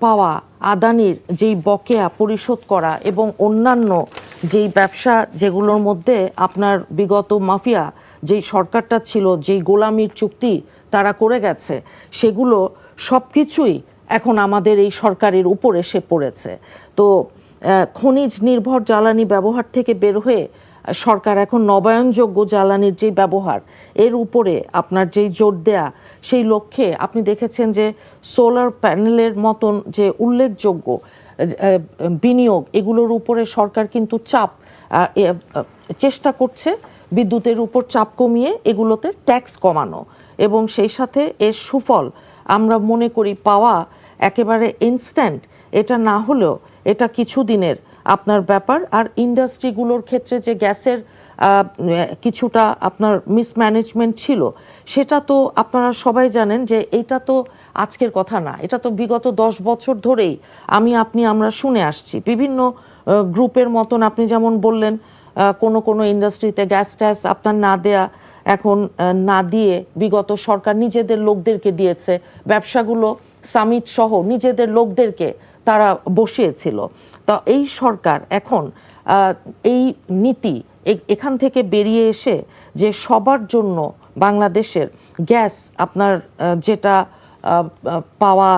পাওয়া আদানির যেই বকেয়া পরিশোধ করা এবং অন্যান্য যেই ব্যবসা যেগুলোর মধ্যে আপনার বিগত মাফিয়া যেই সরকারটা ছিল, যেই গোলামির চুক্তি তারা করে গেছে, সেগুলো সব কিছুই এখন আমাদের এই সরকারের উপর এসে পড়েছে। তো খনিজ নির্ভর জ্বালানি ব্যবহার থেকে বের হয়ে সরকার এখন নবায়নযোগ্য জ্বালানির যে ব্যবহার এর উপরে আপনার যেই জোর দেয়া, সেই লক্ষ্যে আপনি দেখেছেন যে সোলার প্যানেলের মতন যে উল্লেখযোগ্য বিনিয়োগ, এগুলোর উপরে সরকার কিন্তু চেষ্টা করছে বিদ্যুতের উপর চাপ কমিয়ে এগুলোতে ট্যাক্স কমানো, এবং সেই সাথে এর সুফল আমরা মনে করি পাওয়া একেবারে ইনস্ট্যান্ট এটা না হলেও এটা কিছুদিনের আপনার ব্যাপার। আর ইন্ডাস্ট্রিগুলোর ক্ষেত্রে যে গ্যাসের কিছুটা আপনার মিসম্যানেজমেন্ট ছিল, সেটা তো আপনারা সবাই জানেন যে এটা তো আজকের কথা না, এটা তো বিগত 10 বছর ধরেই আমরা শুনে আসছি। বিভিন্ন গ্রুপের মতন আপনি যেমন বললেন কোনো ইন্ডাস্ট্রিতে গ্যাস ট্যাস আপনার না দেয়া, এখন না দিয়ে বিগত সরকার নিজেদের লোকদেরকে দিয়েছে, ব্যবসাগুলো সামিট সহ নিজেদের লোকদেরকে তারা বসিয়েছিল। তো এই সরকার এখন এই নীতি এখান থেকে বেরিয়ে এসে যে সবার জন্য বাংলাদেশের গ্যাস আপনার যেটা পাওয়া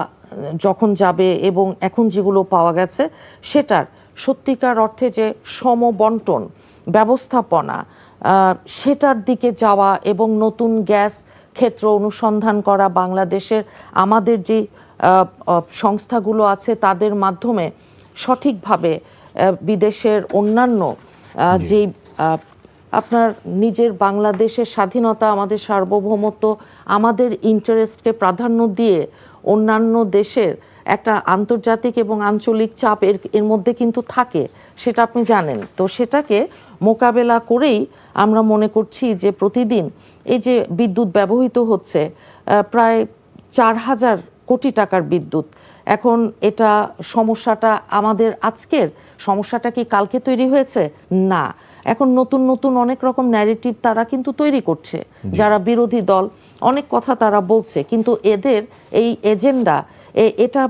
যখন যাবে এবং এখন যেগুলো পাওয়া গেছে সেটার সত্যিকার অর্থে যে সমবন্টন ব্যবস্থাপনা, সেটার দিকে যাওয়া এবং নতুন গ্যাস ক্ষেত্র অনুসন্ধান করা, বাংলাদেশের আমাদের যে সংস্থাগুলো আছে তাদের মাধ্যমে সঠিকভাবে বিদেশের অন্যান্য যে আপনার নিজের বাংলাদেশের স্বাধীনতা, আমাদের সার্বভৌমত্ব, আমাদের ইন্টারেস্টকে প্রাধান্য দিয়ে অন্যান্য দেশের একটা আন্তর্জাতিক এবং আঞ্চলিক চাপ এর মধ্যে কিন্তু থাকে, সেটা আপনি জানেন। তো সেটাকে মোকাবেলা করেই আমরা মনে করছি যে প্রতিদিন এই যে বিদ্যুৎ ব্যবহৃত হচ্ছে প্রায় 4,000 কোটি টাকার বিদ্যুৎ, এখন এটা সমস্যাটা আমাদের আজকের সমস্যাটা কি কালকে তৈরি হয়েছে? না, এখন নতুন নতুন অনেক রকম ন্যারেটিভ তারা কিন্তু তৈরি করছে, যারা বিরোধী দল অনেক কথা তারা বলছে, কিন্তু এদের এই এজেন্ডা এটা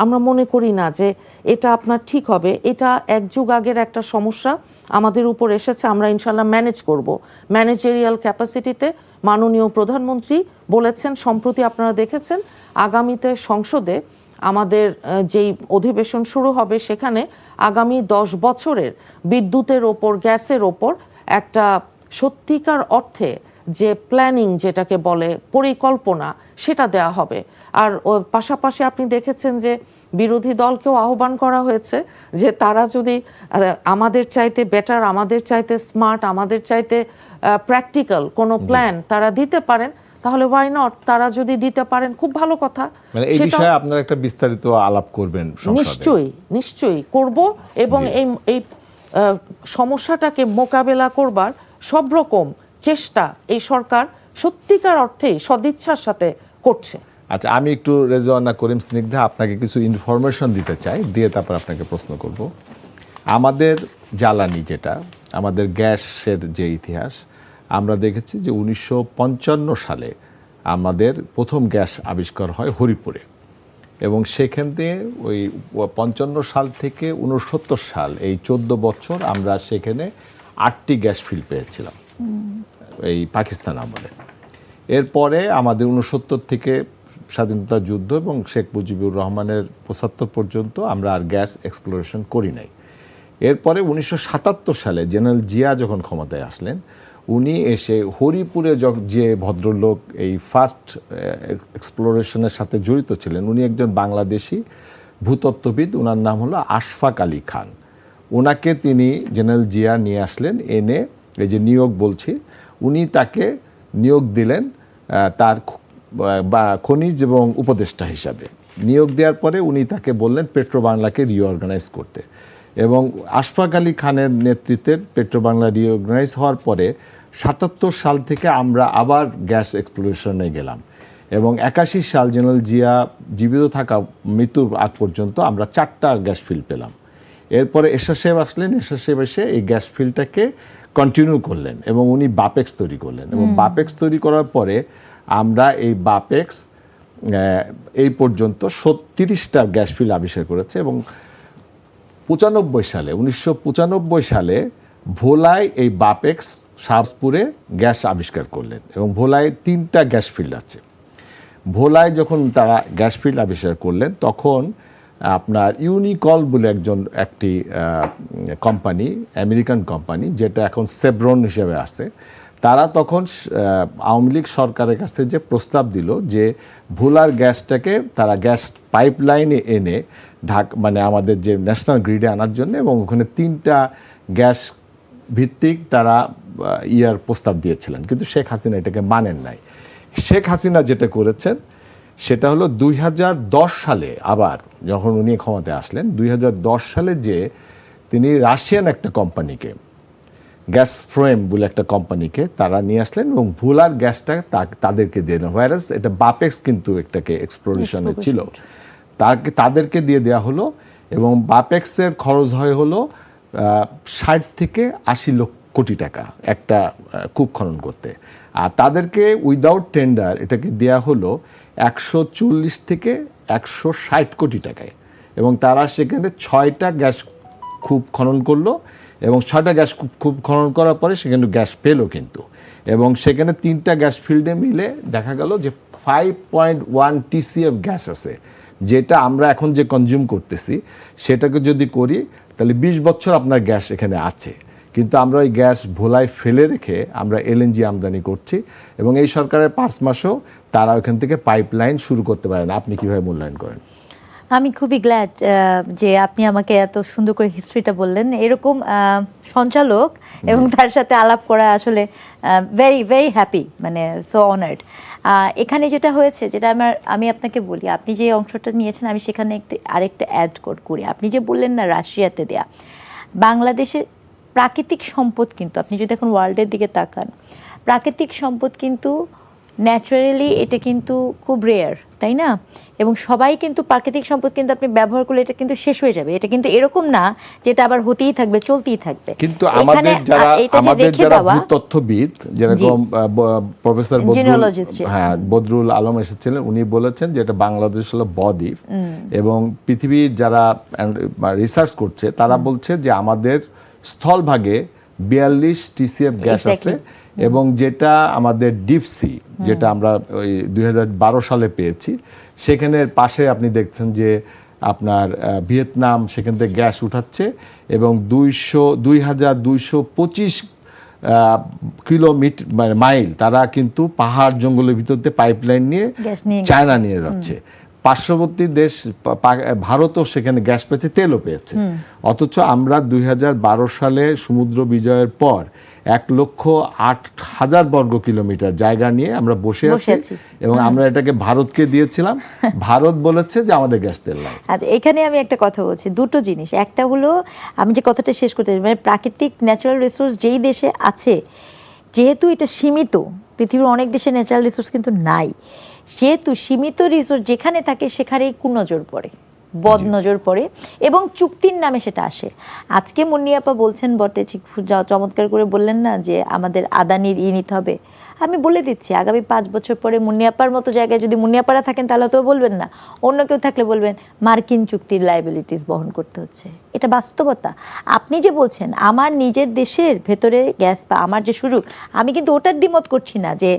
আমরা মনে করি না যে এটা আপনার ঠিক হবে। এটা এক যুগ আগের একটা সমস্যা আমাদের উপর এসেছে, আমরা ইনশাল্লাহ ম্যানেজ করব। ম্যানেজেরিয়াল ক্যাপাসিটিতে মাননীয় প্রধানমন্ত্রী বলেছেন, সম্প্রতি আপনারা দেখেছেন আগামীতে সংসদে আমাদের যেই অধিবেশন শুরু হবে সেখানে আগামী 10 বছরের বিদ্যুতের ওপর, গ্যাসের ওপর একটা সত্যিকার অর্থে যে প্ল্যানিং যেটাকে বলে পরিকল্পনা, সেটা দেয়া হবে। আর পাশাপাশি আপনি দেখেছেন যে বিরোধী দলকেও আহ্বান করা হয়েছে যে তারা যদি আমাদের চাইতে বেটার, আমাদের চাইতে স্মার্ট, আমাদের চাইতে প্র্যাকটিক্যাল কোনো প্ল্যান তারা দিতে পারেন, তাহলে ওয়াই নট, তারা যদি দিতে পারেন খুব ভালো কথা। মানে এই বিষয়ে আপনারা একটা বিস্তারিত আলাপ করবেন সংসদে? নিশ্চয়ই করব, এবং এই সমস্যাটাকে মোকাবেলা করবার সব রকম চেষ্টা এই সরকার সত্যিকার অর্থে সদিচ্ছার সাথে করছে। আচ্ছা, আমি একটু রেজওয়ানা করিম স্নিগ্ধা আপনাকে কিছু ইনফরমেশন দিতে চাই, দিয়ে তারপর আপনাকে প্রশ্ন করব। আমাদের জ্বালানি যেটা, আমাদের গ্যাসের যে ইতিহাস, আমরা দেখেছি যে 1955 সালে আমাদের প্রথম গ্যাস আবিষ্কার হয় হরিপুরে, এবং সেখান থেকে ওই 55 সাল থেকে 69 সাল, এই 14 বছর আমরা সেখানে 8টি গ্যাস ফিল্ড পেয়েছিলাম এই পাকিস্তান আমলে। এরপরে আমাদের 69 থেকে স্বাধীনতা যুদ্ধ এবং শেখ মুজিবুর রহমানের 75 পর্যন্ত আমরা আর গ্যাস এক্সপ্লোরেশন করি নাই। এরপরে 1977 সালে জেনারেল জিয়া যখন ক্ষমতায় আসলেন, উনি এসে হরিপুরে যে ভদ্রলোক এই ফার্স্ট এক্সপ্লোরেশনের সাথে জড়িত ছিলেন, উনি একজন বাংলাদেশি ভূতত্ত্ববিদ, ওনার নাম হলো আশফাক আলী খান। ওনাকে তিনি জেনারেল জিয়া নিয়ে আসলেন, এনে এই যে নিয়োগ বলছি, উনি তাকে নিয়োগ দিলেন তার খনিজ এবং উপদেষ্টা হিসাবে। নিয়োগ দেওয়ার পরে উনি তাকে বললেন পেট্রো বাংলাকে রিঅর্গানাইজ করতে, এবং আশফাক আলী খানের নেতৃত্বে পেট্রো বাংলা রিঅর্গানাইজ হওয়ার পরে 77 সাল থেকে আমরা আবার গ্যাস এক্সপ্লোরেশনে গেলাম, এবং 81 সাল জেনারেল জিয়া জীবিত থাকা মৃত্যুর আগ পর্যন্ত আমরা 4টা গ্যাস ফিল্ড পেলাম। এরপরে এরশাদ সাহেব আসলেন, এরশাদ সাহেব এসে এই গ্যাস ফিল্ডটাকে কন্টিনিউ করলেন এবং উনি বাপেক্স তৈরি করলেন, এবং বাপেক্স তৈরি করার পরে আমরা এই বাপেক্স এই পর্যন্ত 30টা গ্যাস ফিল্ড আবিষ্কার করেছে এবং 1995 সালে ভোলায় এই বাপেক্স শাহপুরে গ্যাস আবিষ্কার করলেন এবং ভোলায় 3টা গ্যাস ফিল্ড আছে। ভোলায় যখন তারা গ্যাস ফিল্ড আবিষ্কার করলেন তখন আপনার ইউনিকল বলে একটি কোম্পানি, আমেরিকান কোম্পানি, যেটা এখন সেভরন হিসেবে আছে, তারা তখন আওয়ামী লীগ সরকারের কাছে যে প্রস্তাব দিল যে ভোলার গ্যাসটাকে তারা গ্যাস পাইপলাইনে এনে মানে আমাদের যে ন্যাশনাল গ্রিডে আনার জন্য, এবং ওখানে 3টা গ্যাস ভিত্তিক তারা ইয়ার প্রস্তাব দিয়েছিলেন, কিন্তু শেখ হাসিনা এটাকে মানেন নাই। শেখ হাসিনা যেটা করেছেন সেটা হলো 2010 সালে আবার যখন উনি ক্ষমতায় আসলেন, 2010 সালে যে তিনি রাশিয়ান একটা কোম্পানিকে, গ্যাস ফ্রেম বলে একটা কোম্পানিকে তারা নিয়ে আসলেন এবং ভোলার গ্যাসটা তাদেরকে দিয়ে দেন, হোয়ারাস এটা বাপেক্স কিন্তু এটাকে এক্সপ্লোরেশনে ছিল, তাদেরকে দিয়ে দেওয়া হলো এবং বাপেক্সের খরচ হলো 60 থেকে 80 লক্ষ কোটি টাকা একটা কূপ খনন করতে, আর তাদেরকে উইদাউট টেন্ডার এটাকে দেওয়া হলো 140 থেকে 160 কোটি টাকায়, এবং তারা সেখানে 6টা গ্যাস কূপ খনন করলো এবং 6টা গ্যাস কূপ খনন করার পরে সেখানে গ্যাস পেলো কিন্তু, এবং সেখানে 3টা গ্যাস ফিল্ডে মিলে দেখা গেল যে 5.1 TCF গ্যাস আছে, যেটা আমরা এখন যে কনজিউম করতেছি সেটাকে যদি করি তাহলে 20 বছর আপনার গ্যাস এখানে আছে, কিন্তু আমরা ওই গ্যাস ভোলায় ফেলে রেখে আমরা LNG আমদানি করছি এবং এই সরকারের 5 মাসেও তারা ওখান থেকে পাইপলাইন শুরু করতে পারে না। আপনি কিভাবে মূল্যায়ন করেন? আমি খুবই গ্ল্যাড যে আপনি আমাকে এত সুন্দর করে হিস্ট্রিটা বললেন। এরকম সঞ্চালক এবং তার সাথে আলাপ করা আসলে ভেরি ভেরি হ্যাপি, মানে সো অনার্ড। এখানে যেটা হয়েছে, যেটা আমি আপনাকে বলি, আপনি যে অংশটা নিয়েছেন আমি সেখানে আরেকটা অ্যাড করি। আপনি যে বললেন না রাশিয়াতে দেয়া, বাংলাদেশের প্রাকৃতিক সম্পদ কিন্তু আপনি যদি এখন ওয়ার্ল্ডের দিকে তাকান, প্রাকৃতিক সম্পদ কিন্তু ন্যাচারালি এটা কিন্তু খুব রেয়ার, তাই না? এবং সবাই কিন্তু প্রাকৃতিক সম্পদ কিন্তু আপনি ব্যবহার করলে এটা কিন্তু শেষ হয়ে যাবে, এটা কিন্তু এরকম না যে এটা আবার হতেই থাকবে, চলতেই থাকবে। কিন্তু আমাদের যারা ভূতত্ত্ববিদ, যেরকম প্রফেসর বদরুল আলম এসেছিলেন, উনি বলেছেন যে এটা বাংলাদেশ হলো বদ্বীপ, এবং পৃথিবীর যারা রিসার্চ করছে তারা বলছে যে আমাদের স্থলভাগে 42 TCF গ্যাস আছে, এবং যেটা আমাদের ডিপ সি, যেটা আমরা ওই 2012 সালে পেয়েছি, সেখানের পাশে আপনি দেখছেন যে আপনার ভিয়েতনাম সেখান থেকে গ্যাস উঠাচ্ছে এবং 2225 কিলোমিটার মানে মাইল তারা কিন্তু পাহাড় জঙ্গলের ভিতর দিয়ে পাইপলাইন নিয়ে চায়না নিয়ে যাচ্ছে। পার্শ্ববর্তী দেশ ভারতও সেখানে গ্যাস পেয়েছে, তেলও পেয়েছে, অথচ আমরা 2012 সালে সমুদ্র বিজয়ের পর 1,08,000 বর্গ কিলোমিটার জায়গা নিয়ে আমরা বসে আছি এবং আমরা এটাকে ভারতকে দিয়েছিলাম। ভারত বলেছে যে আমাদের গ্যাস তেল নাই। এখানে আমি একটা কথা বলছি, দুটো জিনিস। একটা হলো আমি যে কথাটা শেষ করতে চাই, মানে প্রাকৃতিক ন্যাচারাল রিসোর্স যেই দেশে আছে, যেহেতু এটা সীমিত, পৃথিবীর অনেক দেশে ন্যাচারাল রিসোর্স কিন্তু নাই, সেহেতু সীমিত রিসোর্স যেখানে থাকে সেখানেই কুনজর পড়ে, বদ নজর পড়ে এবং চুক্তির নামে সেটা আসে। আজকে মুন্নিয়াপা বলছেন বটে, চমৎকার করে বললেন না যে আমাদের আদানির নিতে হবে। আমি বলে দিচ্ছি, আগামী 5 বছর পরে মুন্নিয়াপার মতো জায়গায় যদি মুন্নিয়াপারা থাকেন তাহলে তো বলবেন না, অন্য কেউ থাকলে বলবেন মার্কিন চুক্তির লায়াবিলিটিস বহন করতে হচ্ছে। এটা বাস্তবতা। আপনি যে বলছেন আমার নিজের দেশের ভেতরে গ্যাস বা আমার যে সুযোগ, আমি কিন্তু ওটার দ্বিমত করছি না যে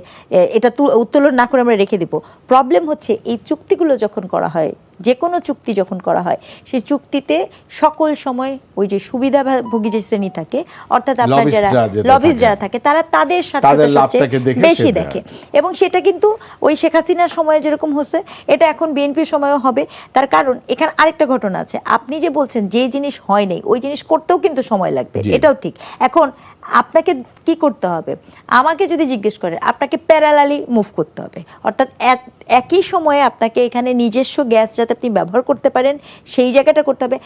এটা উত্তোলন না করে আমরা রেখে দিব। প্রবলেম হচ্ছে এই চুক্তিগুলো যখন করা হয়, যে কোনো চুক্তি যখন করা হয়, সেই চুক্তিতে সকল সময় ওই যে সুবিধাভোগী যে শ্রেণী থাকে, অর্থাৎ আপনার যারা লবিস্ট যারা থাকে, তারা তাদের স্বার্থটাকে বেশি দেখে, এবং সেটা কিন্তু ওই শেখ হাসিনার সময়ে যেরকম হচ্ছে এটা এখন বিএনপির সময়ও হবে। তার কারণ এখানে আরেকটা ঘটনা আছে, আপনি যে বলছেন যে জিনিস হয় নাই ওই জিনিস করতেও কিন্তু সময় লাগবে, এটাও ঠিক। এখন আপনাকে কি করতে হবে, আমাকে যদি জিজ্ঞেস করেন, আপনাকে প্যারালালি মুভ করতে হবে, অর্থাৎ একই সময়ে আপনাকে এখানে নিজস্ব গ্যাস যাতে আপনি ব্যবহার করতে পারেন সেই জায়গাটা করতে হবে।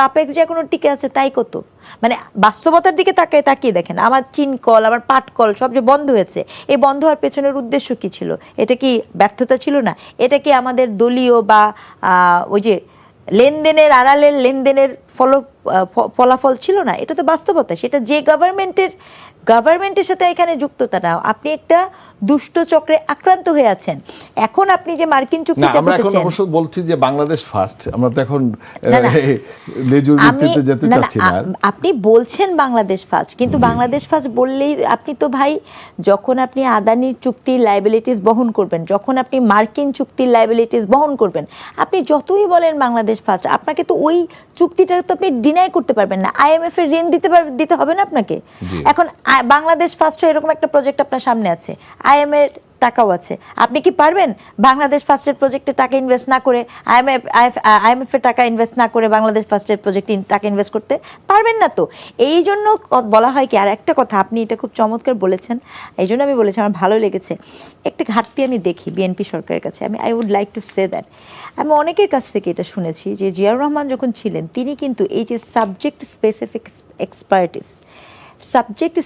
বাপেক্স যে এখনো টিকে আছে তাই কত, মানে বাস্তবতার দিকে তাকিয়ে দেখেন, আমার চীন কল, আমার পাট কল সব যে বন্ধ হয়েছে, এই বন্ধ হওয়ার পেছনের উদ্দেশ্য কি ছিল? এটা কি ব্যর্থতা ছিল না? এটা কি আমাদের দলীয় বা ওই যে লেনদেনের আড়ালের লেনদেনের ফলাফল ছিল না? এটা তো বাস্তবতা। সেটা যে গভর্নমেন্টের সাথে এখানে যুক্ততা না। আপনি একটা দুষ্ট চক্রে আক্রান্ত হয়ে আছেন। এখন আপনি যে মার্কিন না, চুক্তিটা আমরা এখন করতেছেন, অবশ্য বলছি যে বাংলাদেশ ফার্স্ট, আমরা তো এখন না, না। লেজুর ভিত্তিতে যেতে না, চাচ্ছি না। আপনি বলছেন বাংলাদেশ ফার্স্ট, কিন্তু বাংলাদেশ ফার্স্ট বললেই আপনি তো ভাই, যখন আপনি আদানির চুক্তির লাইবিলিটিস বহন করবেন, যখন আপনি মার্কিন চুক্তির লাইবিলিটিস বহন করবেন, আপনি যতই বলেন বাংলাদেশ ফার্স্ট, আপনাকে তো ওই চুক্তিটা তো আপনি ডিনাই করতে পারবেন না। আইএমএফ এর ঋণ দিতে হবে না আপনাকে। এখন বাংলাদেশ ফার্স্ট এরকম একটা প্রজেক্ট আপনার সামনে আছে, আইএমএফ এর টাকাও আছে, আপনি কি পারবেন বাংলাদেশ ফার্স্টের প্রজেক্টে টাকা ইনভেস্ট না করে, আইএমএফ এর টাকা ইনভেস্ট না করে বাংলাদেশ ফার্স্টের প্রজেক্টে টাকা ইনভেস্ট করতে পারবেন না? তো এই জন্য বলা হয় কি, আর একটা কথা আপনি এটা খুব চমৎকার বলেছেন, এই জন্য আমি বলেছি, আমার ভালো লেগেছে। একটা ঘাটতি আমি দেখি বিএনপি সরকারের কাছে, I would like to say that, আমি অনেকের কাছ থেকে এটা শুনেছি যে জিয়াউর রহমান যখন ছিলেন, তিনি কিন্তু এই যে সাবজেক্ট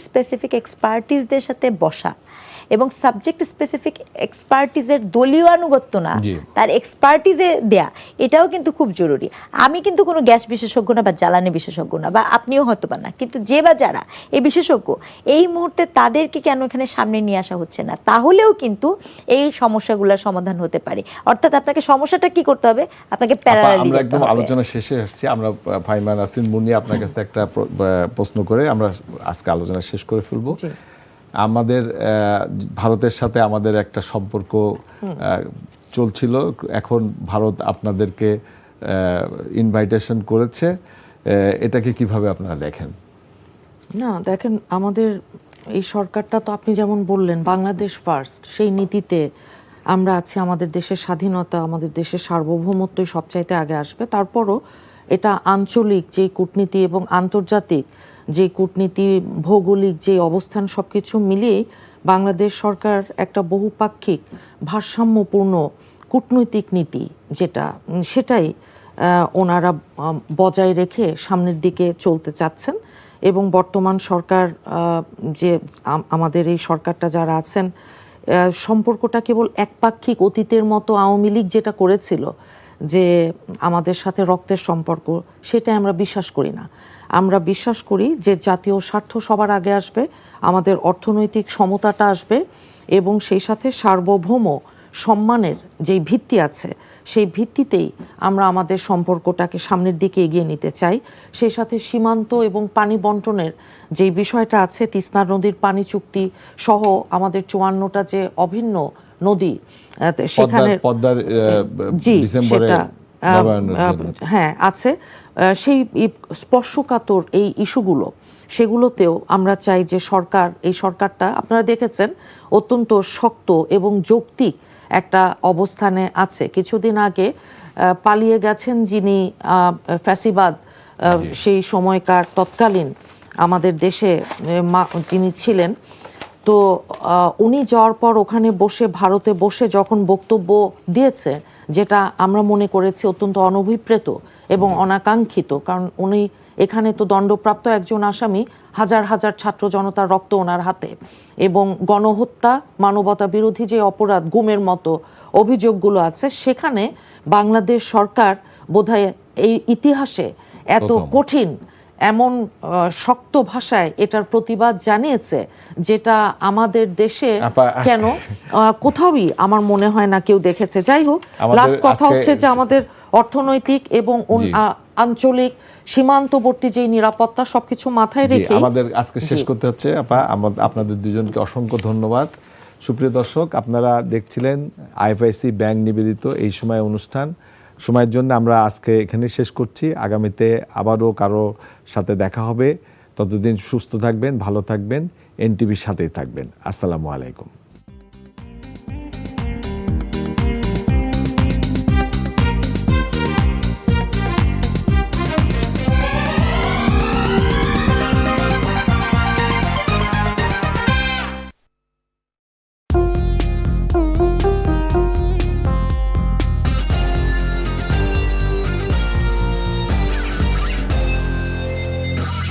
স্পেসিফিক এক্সপার্টিসদের সাথে বসা এবং সাবজেক্ট স্পেসিফিক এক্সপার্টিসের দলীয় আনুগত্য না, তার এক্সপার্টিসে দেয়া, এটাও কিন্তু খুব জরুরি। আমি কিন্তু কোনো গ্যাস বিশেষজ্ঞ না বা জ্বালানি বিশেষজ্ঞ না, বা আপনিও হয়তো বা না, কিন্তু যে বা যারা এই বিশেষজ্ঞ, এই মুহূর্তে তাদেরকে কেন এখানে সামনে নিয়ে আসা হচ্ছে না? তাহলেও কিন্তু এই সমস্যাগুলোর সমাধান হতে পারে। অর্থাৎ আপনাকে সমস্যাটা কি করতে হবে, আপনাকে প্যারালালি আমরা একদম আলোচনা শেষে আসছি। আমরা ফাইমা নাসরিন মুন্নি আপনার কাছে একটা প্রশ্ন করে আমরা আজকে আলোচনা শেষ করে ফেলবো। আমাদের ভারতের সাথে আমাদের একটা সম্পর্ক চলছিল, এখন ভারত আপনাদেরকে ইনভাইটেশন করেছে, এটাকে কিভাবে আপনারা দেখেন? না, দেখেন, আমাদের এই সরকারটা তো আপনি যেমন বললেন বাংলাদেশ ফার্স্ট, সেই নীতিতে আমরা আছি। আমাদের দেশের স্বাধীনতা, আমাদের দেশের সার্বভৌমত্বই সবচাইতে আগে আসবে, তারপরও এটা আঞ্চলিক যে কূটনীতি এবং আন্তর্জাতিক যে কূটনীতি, ভৌগোলিক যে অবস্থান, সবকিছু মিলিয়ে বাংলাদেশ সরকার একটা বহুপাক্ষিক ভারসাম্যপূর্ণ কূটনৈতিক নীতি যেটা, সেটাই ওনারা বজায় রেখে সামনের দিকে চলতে চাচ্ছেন। এবং বর্তমান সরকার, যে আমাদের এই সরকারটা যারা আছেন, সম্পর্কটা কেবল একপাক্ষিক অতীতের মতো আওয়ামী লীগ যেটা করেছিল যে আমাদের সাথে রক্তের সম্পর্ক, সেটা আমরা বিশ্বাস করি না। আমরা বিশ্বাস করি যে জাতীয় স্বার্থ সবার আগে আসবে, আমাদের অর্থনৈতিক সমতাটা আসবে, এবং সেই সাথে সার্বভৌম সম্মানের যেই ভিত্তি আছে সেই ভিত্তিতেই আমরা আমাদের সম্পর্কটাকে সামনের দিকে এগিয়ে নিতে চাই। সেই সাথে সীমান্ত এবং পানি বন্টনের যে বিষয়টা আছে, তিস্তা নদীর পানি চুক্তি সহ আমাদের 54টা যে অভিন্ন নদী, সেখানে হ্যাঁ আছে, সেই স্পর্শকাতর এই ইস্যুগুলো, সেগুলোতেও আমরা চাই যে সরকার, এই সরকারটা আপনারা দেখেছেন অত্যন্ত শক্ত এবং যৌক্তিক একটা অবস্থানে আছে। কিছুদিন আগে পালিয়ে গেছেন যিনি ফ্যাসিবাদ, সেই সময়কার তৎকালীন আমাদের দেশে যিনি ছিলেন, তো উনি যাওয়ার পর ওখানে বসে, ভারতে বসে যখন বক্তব্য দিয়েছে, যেটা আমরা মনে করেছি অত্যন্ত অনভিপ্রেত এবং অনাকাঙ্ক্ষিত, কারণ উনি এখানে তো দণ্ডপ্রাপ্ত একজন আসামি, হাজার হাজার ছাত্র জনতার রক্ত ওনার হাতে, এবং গণহত্যা, মানবতা বিরোধী যে অপরাধ, গুমের মতো অভিযোগগুলো আছে, সেখানে বাংলাদেশ সরকার বোধহয় এই ইতিহাসে এত কঠিন, এমন শক্ত ভাষায় এটার প্রতিবাদ জানিয়েছে, যেটা আমাদের দেশে কেন কোথাওই আমার মনে হয় না কেউ দেখেছে। যাই হোক, লাস্ট কথা হচ্ছে যে আমাদের অর্থনৈতিক এবং আঞ্চলিক সীমান্তবর্তী যে নিরাপত্তা, সবকিছু মাথায় রেখে আমাদের আজকে শেষ করতে হচ্ছে। আপনাদের দুজনকে অসংখ্য ধন্যবাদ। সুপ্রিয় দর্শক, আপনারা দেখছিলেন আইএফআইসি ব্যাংক নিবেদিত এই সময় অনুষ্ঠান। সময়ের জন্য আমরা আজকে এখানে শেষ করছি। আগামীতে আবারও কারো সাথে দেখা হবে। ততদিন সুস্থ থাকবেন, ভালো থাকবেন, এনটিভির সাথেই থাকবেন। আসসালামু আলাইকুম।